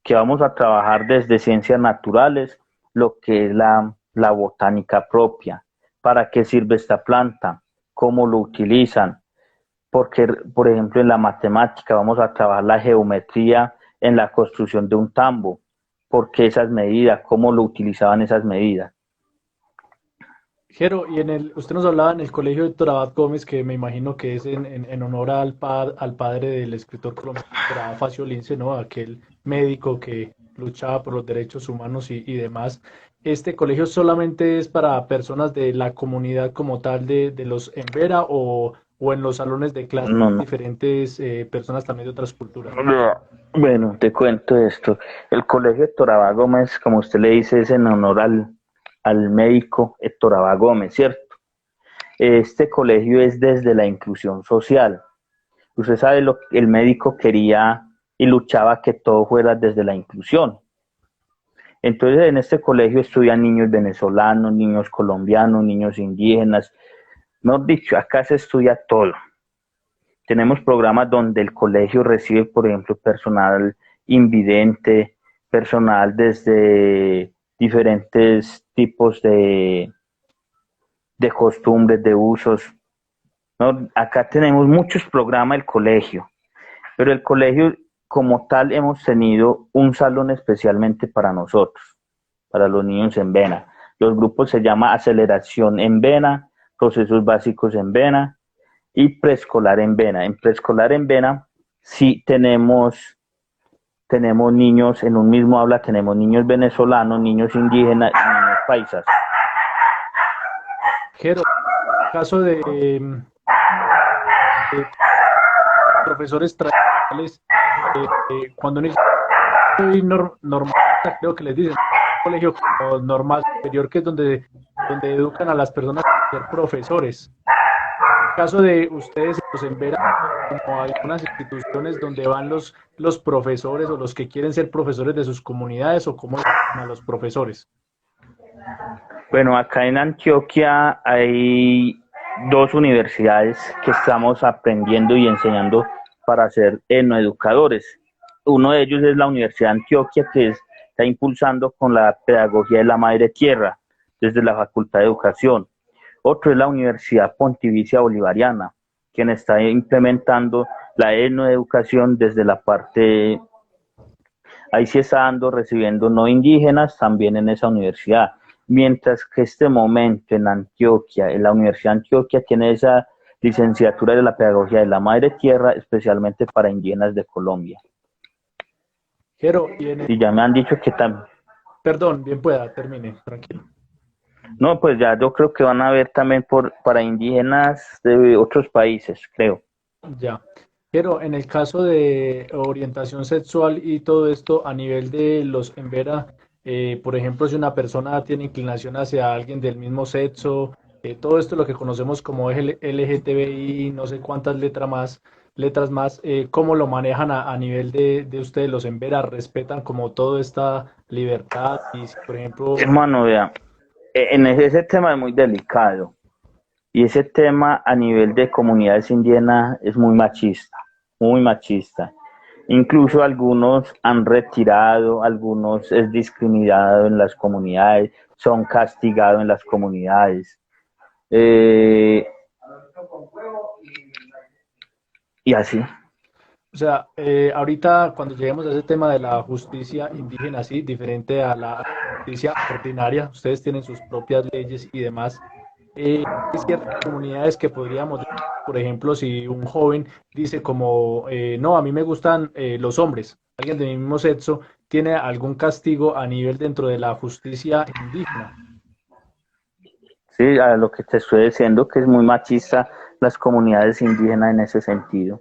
Que vamos a trabajar desde ciencias naturales, lo que es la botánica propia. ¿Para qué sirve esta planta? ¿Cómo lo utilizan? Porque, por ejemplo, en la matemática vamos a trabajar la geometría en la construcción de un tambo. ¿Por qué esas medidas? ¿Cómo lo utilizaban esas medidas? Jero, usted nos hablaba en el colegio de Torabat Gómez, que me imagino que es en honor al padre del escritor colombiano Torabat Facio Lince, ¿no? Aquel médico que luchaba por los derechos humanos y demás. ¿Este colegio solamente es para personas de la comunidad como tal de los Embera o en los salones de clase No, no. diferentes personas también de otras culturas? Bueno, te cuento esto. El colegio Héctor Abad Gómez, como usted le dice, es en honor al médico Héctor Abad Gómez, ¿cierto? Este colegio es desde la inclusión social. Usted sabe lo que el médico quería y luchaba que todo fuera desde la inclusión. Entonces, en este colegio estudian niños venezolanos, niños colombianos, niños indígenas. Mejor dicho, acá se estudia todo. Tenemos programas donde el colegio recibe, por ejemplo, personal invidente, personal desde diferentes tipos de costumbres, de usos, ¿no? Acá tenemos muchos programas del colegio, pero el colegio como tal hemos tenido un salón especialmente para nosotros, para los niños en vena. Los grupos se llama Aceleración en Vena, Procesos Básicos en Vena y Preescolar en Vena. En Preescolar en Vena sí tenemos niños en un mismo aula, tenemos niños venezolanos, niños indígenas y niños paisas. Jero, caso de profesores tradicionales, cuando uno dice normal, creo que les dicen colegio como normal superior, que es donde educan a las personas a ser profesores. En caso de ustedes, pues en ver como algunas instituciones donde van los profesores o los que quieren ser profesores de sus comunidades o cómo educan a los profesores. Bueno, acá en Antioquia hay dos universidades que estamos aprendiendo y enseñando para ser educadores. Uno de ellos es la Universidad de Antioquia, que está impulsando con la pedagogía de la madre tierra desde la Facultad de Educación. Otro es la Universidad Pontificia Bolivariana, quien está implementando la educación desde la parte, ahí sí está dando, recibiendo no indígenas también en esa universidad. Mientras que este momento en Antioquia, en la Universidad de Antioquia, tiene esa licenciatura de la pedagogía de la madre tierra, especialmente para indígenas de Colombia. Jero, y en Y ya me han dicho que también, perdón, bien pueda, termine, tranquilo. no, pues ya yo creo que van a ver también para indígenas de otros países, creo. Ya. Pero en el caso de orientación sexual y todo esto a nivel de los Embera, por ejemplo, si una persona tiene inclinación hacia alguien del mismo sexo, todo esto lo que conocemos como LGTBI, no sé cuántas letras más, ¿cómo lo manejan a nivel de ustedes los Embera? ¿Respetan como toda esta libertad? Y si, por ejemplo, Hermano, vea, en ese tema es muy delicado y ese tema a nivel de comunidades indígenas es muy machista, muy machista. Incluso algunos han retirado, algunos es discriminado en las comunidades, son castigados en las comunidades. Eh, y así. o sea, ahorita cuando lleguemos a ese tema de la justicia indígena, sí, diferente a la justicia ordinaria, ustedes tienen sus propias leyes y demás. Hay ciertas comunidades que podríamos, por ejemplo, si un joven dice como, no, a mí me gustan los hombres, alguien de mi mismo sexo, ¿tiene algún castigo a nivel dentro de la justicia indígena? Sí, a lo que te estoy diciendo, que es muy machista las comunidades indígenas en ese sentido.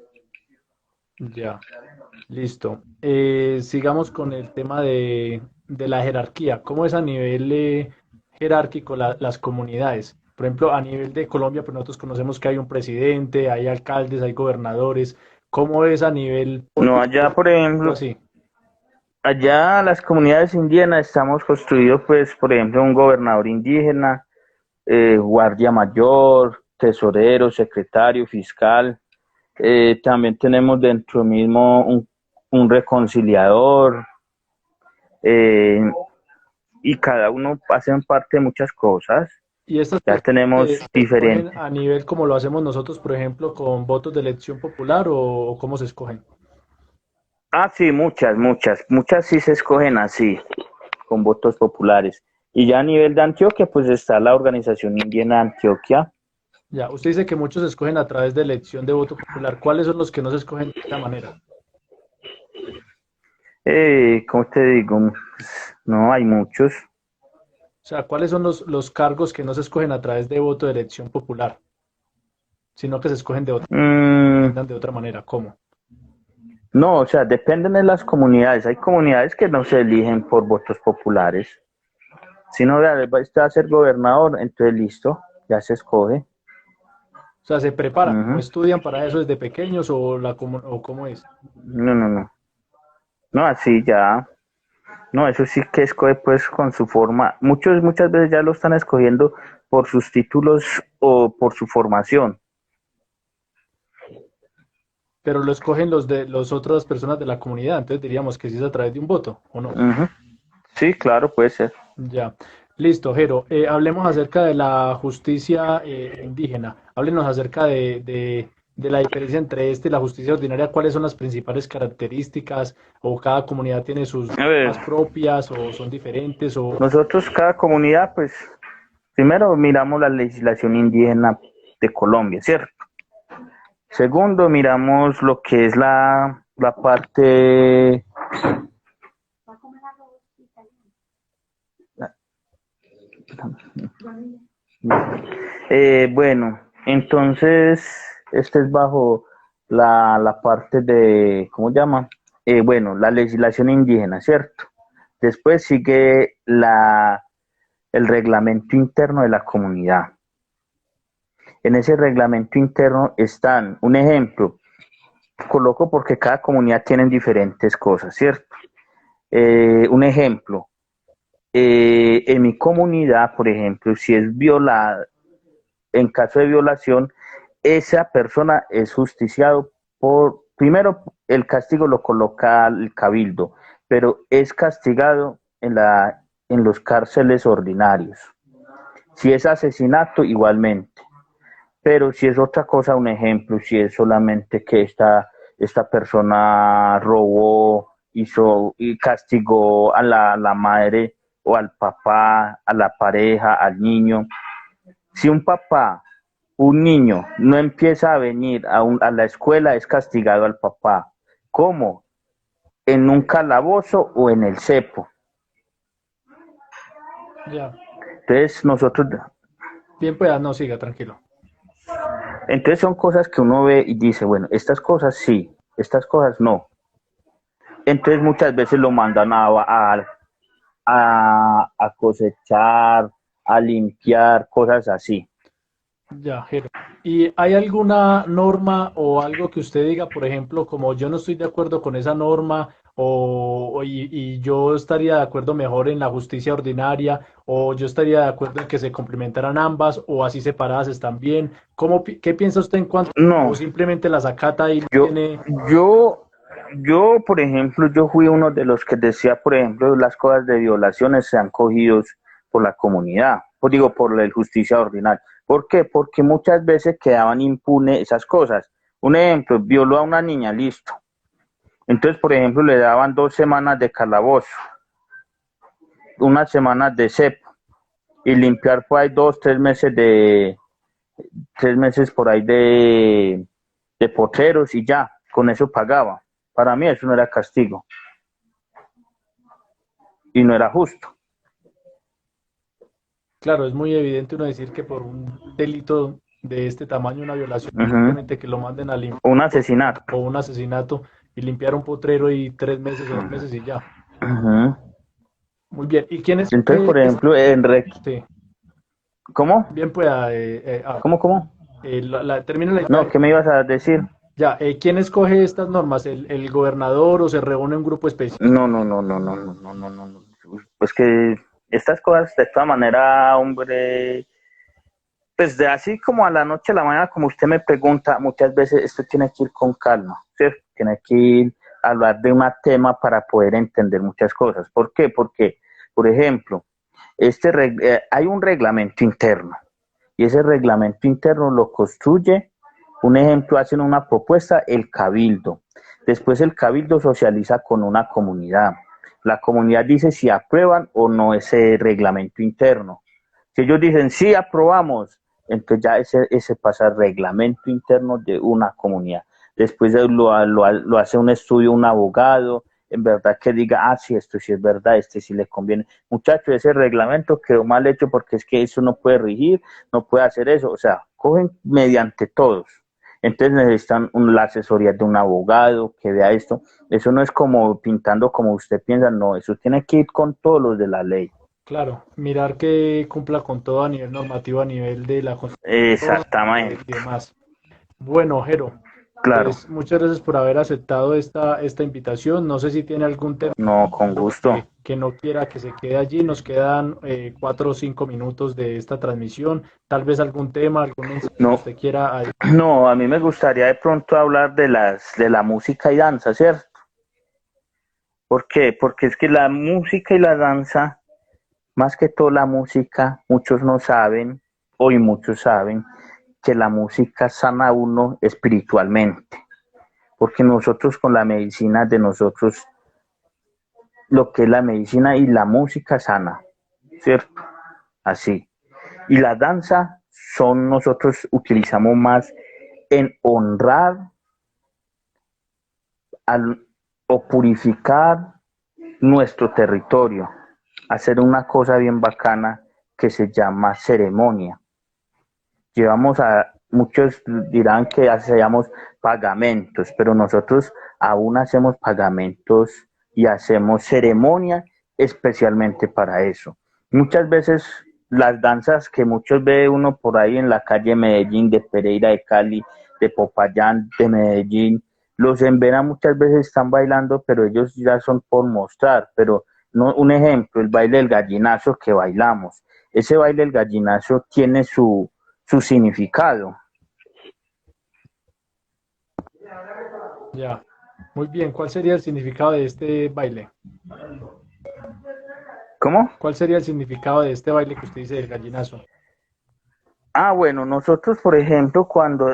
Ya. Listo. Sigamos con el tema de la jerarquía. ¿Cómo es a nivel jerárquico las comunidades? Por ejemplo, a nivel de Colombia, pues nosotros conocemos que hay un presidente, hay alcaldes, hay gobernadores. ¿Cómo es a nivel No, político? allá, por ejemplo, Así. allá las comunidades indígenas estamos construidos, pues, por ejemplo, un gobernador indígena, guardia mayor, tesorero, secretario, fiscal. También tenemos dentro mismo un reconciliador, eh, y cada uno hace parte de muchas cosas. Y estas Ya personas tenemos se escogen diferentes. a nivel como lo hacemos nosotros, por ejemplo, con votos de elección popular o cómo se escogen. Ah, sí, muchas sí se escogen así, con votos populares. Y ya a nivel de Antioquia, pues está la organización indígena Antioquia. Ya, usted dice que muchos se escogen a través de elección de voto popular. ¿Cuáles son los que no se escogen de esta manera? ¿Cómo te digo? No, hay muchos. O sea, ¿cuáles son los cargos que no se escogen a través de voto de elección popular? sino que se escogen Mm, de otra manera. ¿Cómo? no, o sea, dependen de las comunidades. Hay comunidades que no se eligen por votos populares. Si no, vea, usted va a ser gobernador, entonces listo, ya se escoge. O sea, ¿se preparan o Ujú. estudian para eso desde pequeños o, o cómo es? No, no, no. No, así ya. No, eso sí que escoge pues con su forma. Muchas veces ya lo están escogiendo por sus títulos o por su formación. Pero lo escogen los de las otras personas de la comunidad, entonces diríamos que sí es a través de un voto, ¿o no? Ujú. Sí, claro, puede ser. Ya. Listo, Jero. Hablemos acerca de la justicia indígena. Háblenos acerca de la diferencia entre este y la justicia ordinaria. ¿Cuáles son las principales características? ¿O cada comunidad tiene sus A ver, normas propias o son diferentes? O... nosotros, cada comunidad, pues, primero miramos la legislación indígena de Colombia, ¿cierto? Segundo, miramos lo que es la parte, bueno, entonces, este es bajo la parte de, ¿cómo se llama? Bueno, la legislación indígena, ¿cierto? Después sigue el reglamento interno de la comunidad. En ese reglamento interno están, un ejemplo, coloco porque cada comunidad tiene diferentes cosas, ¿cierto? Un ejemplo, en mi comunidad, por ejemplo, si es violada, en caso de violación, esa persona es justiciado por, primero, el castigo lo coloca el cabildo, pero es castigado en los cárceles ordinarios. Si es asesinato, igualmente. Pero si es otra cosa, un ejemplo, si es solamente que esta persona robó, hizo y castigó a la madre o al papá, a la pareja, al niño. Si un niño no empieza a venir a la escuela, es castigado al papá. ¿Cómo? En un calabozo o en el cepo. Ya. Entonces nosotros, Bien, pues, no, siga, tranquilo. entonces son cosas que uno ve y dice, bueno, estas cosas sí, estas cosas no. Entonces muchas veces lo mandan a cosechar, a limpiar, cosas así. Ya, Jero. ¿Y hay alguna norma o algo que usted diga, por ejemplo, como yo no estoy de acuerdo con esa norma y yo estaría de acuerdo mejor en la justicia ordinaria o yo estaría de acuerdo en que se complementaran ambas o así separadas están bien? ¿Qué piensa usted en cuanto o No, simplemente las acata y no yo, tiene... yo, por ejemplo, yo fui uno de los que decía, por ejemplo, las cosas de violaciones sean cogidos por la comunidad, digo, por la justicia ordinaria. ¿Por qué? Porque muchas veces quedaban impunes esas cosas. Un ejemplo, violó a una niña, listo. Entonces, por ejemplo, le daban 2 semanas de calabozo, unas semanas de cepo y limpiar por ahí 2, 3 meses 3 meses por ahí de potreros y ya, con eso pagaba. Para mí eso no era castigo y no era justo. Claro, es muy evidente uno decir que por un delito de este tamaño, una violación, Ujú. simplemente que lo manden a limpiar Un asesinato. o un asesinato y limpiar un potrero y 3 meses o 2 meses y ya. Ujú. Muy bien. ¿Y quién es? Entonces, por ejemplo, Sí, ¿cómo? bien pueda. ¿Cómo? Termina la No, idea. ¿qué me ibas a decir? Ya, ¿quién escoge estas normas? ¿El gobernador o se reúne un grupo específico? No, no, no, no, no, no, no, no, no, no. Pues que estas cosas, de toda manera, hombre, pues de así como a la noche a la mañana, como usted me pregunta, muchas veces esto tiene que ir con calma, ¿cierto? Tiene que ir a hablar de un tema para poder entender muchas cosas. ¿Por qué? Porque, por ejemplo, hay un reglamento interno y ese reglamento interno lo construye, un ejemplo, hacen una propuesta, el cabildo. Después el cabildo socializa con una comunidad. La comunidad dice si aprueban o no ese reglamento interno. Si ellos dicen sí, aprobamos, entonces ya ese pasa al reglamento interno de una comunidad. Después lo hace un estudio un abogado en verdad que diga, ah, sí, esto sí es verdad, este sí le conviene. Muchachos, ese reglamento quedó mal hecho porque es que eso no puede rigir, no puede hacer eso, o sea, cogen mediante todos. Entonces necesitan la asesoría de un abogado que vea esto. Eso no es como pintando como usted piensa, no, eso tiene que ir con todos los de la ley. Claro, mirar que cumpla con todo a nivel normativo, a nivel de la Constitución y Exactamente, demás. Bueno, Jero, claro, pues muchas gracias por haber aceptado esta invitación. No sé si tiene algún tema no, con gusto. que no quiera que se quede allí. Nos quedan 4 o 5 minutos de esta transmisión. Tal vez algún tema, algún mensaje que No, usted quiera no, a mí me gustaría de pronto hablar de la música y danza, ¿cierto? ¿Por qué? Porque es que la música y la danza, más que todo la música, muchos no saben, hoy muchos saben, que la música sana a uno espiritualmente, porque nosotros con la medicina de nosotros, lo que es la medicina y la música sana, ¿cierto? Así. Y la danza son nosotros utilizamos más en honrar al, o purificar nuestro territorio, hacer una cosa bien bacana que se llama ceremonia. Llevamos a, muchos dirán que hacemos pagamentos, pero nosotros aún hacemos pagamentos y hacemos ceremonia especialmente para eso. Muchas veces las danzas que muchos ve uno por ahí en la calle de Medellín, de Pereira, de Cali, de Popayán, de Medellín, los en Vera muchas veces están bailando, pero ellos ya son por mostrar, pero no, un ejemplo, el baile del gallinazo que bailamos. Ese baile del gallinazo tiene su significado. ya. Muy bien, ¿cuál sería el significado de este baile? ¿Cómo? ¿Cuál sería el significado de este baile que usted dice del gallinazo? Ah, bueno, nosotros, por ejemplo, cuando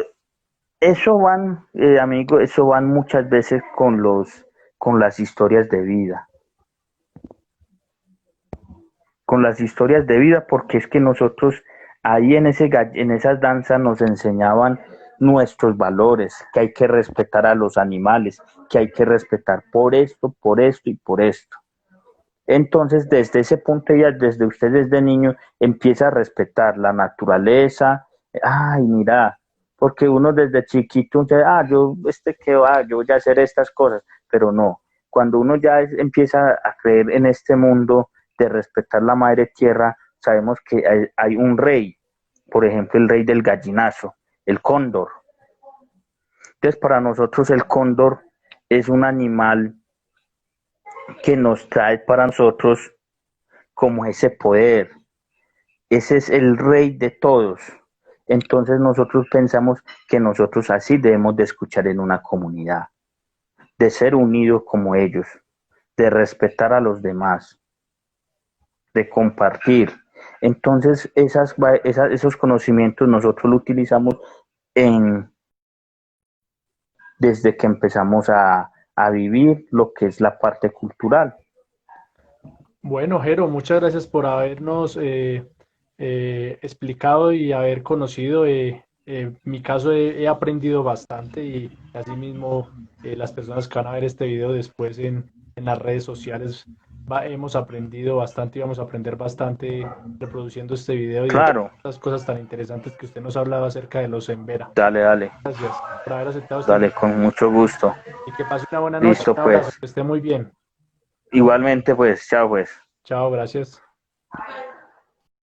eso van, amigo, eso van muchas veces con las historias de vida, con las historias de vida, porque es que nosotros ahí en esas danzas nos enseñaban nuestros valores, que hay que respetar a los animales, que hay que respetar por esto y por esto. Entonces, desde ese punto ya, desde usted desde niño, empieza a respetar la naturaleza. Ay, mira, porque uno desde chiquito dice, ah, yo, qué va, yo voy a hacer estas cosas, pero no. Cuando uno ya empieza a creer en este mundo de respetar la madre tierra, sabemos que hay un rey, por ejemplo, el rey del gallinazo, el cóndor. Entonces, para nosotros el cóndor es un animal que nos trae para nosotros como ese poder. Ese es el rey de todos. Entonces nosotros pensamos que nosotros así debemos de escuchar en una comunidad, de ser unidos como ellos, de respetar a los demás, de compartir. Entonces esos conocimientos nosotros los utilizamos en, desde que empezamos a vivir lo que es la parte cultural. Bueno, Jero, muchas gracias por habernos explicado y haber conocido. Mi caso he aprendido bastante y asimismo las personas que van a ver este video después en las redes sociales hemos aprendido bastante y vamos a aprender bastante reproduciendo este video y de todas Claro, las cosas tan interesantes que usted nos ha hablado acerca de los Embera. dale, dale, Gracias por haber aceptado esta dale, invitación con mucho gusto. y que pase una buena noche. Listo, Un abrazo, pues. que esté muy bien. Igualmente, pues, chao, pues. Chao, gracias.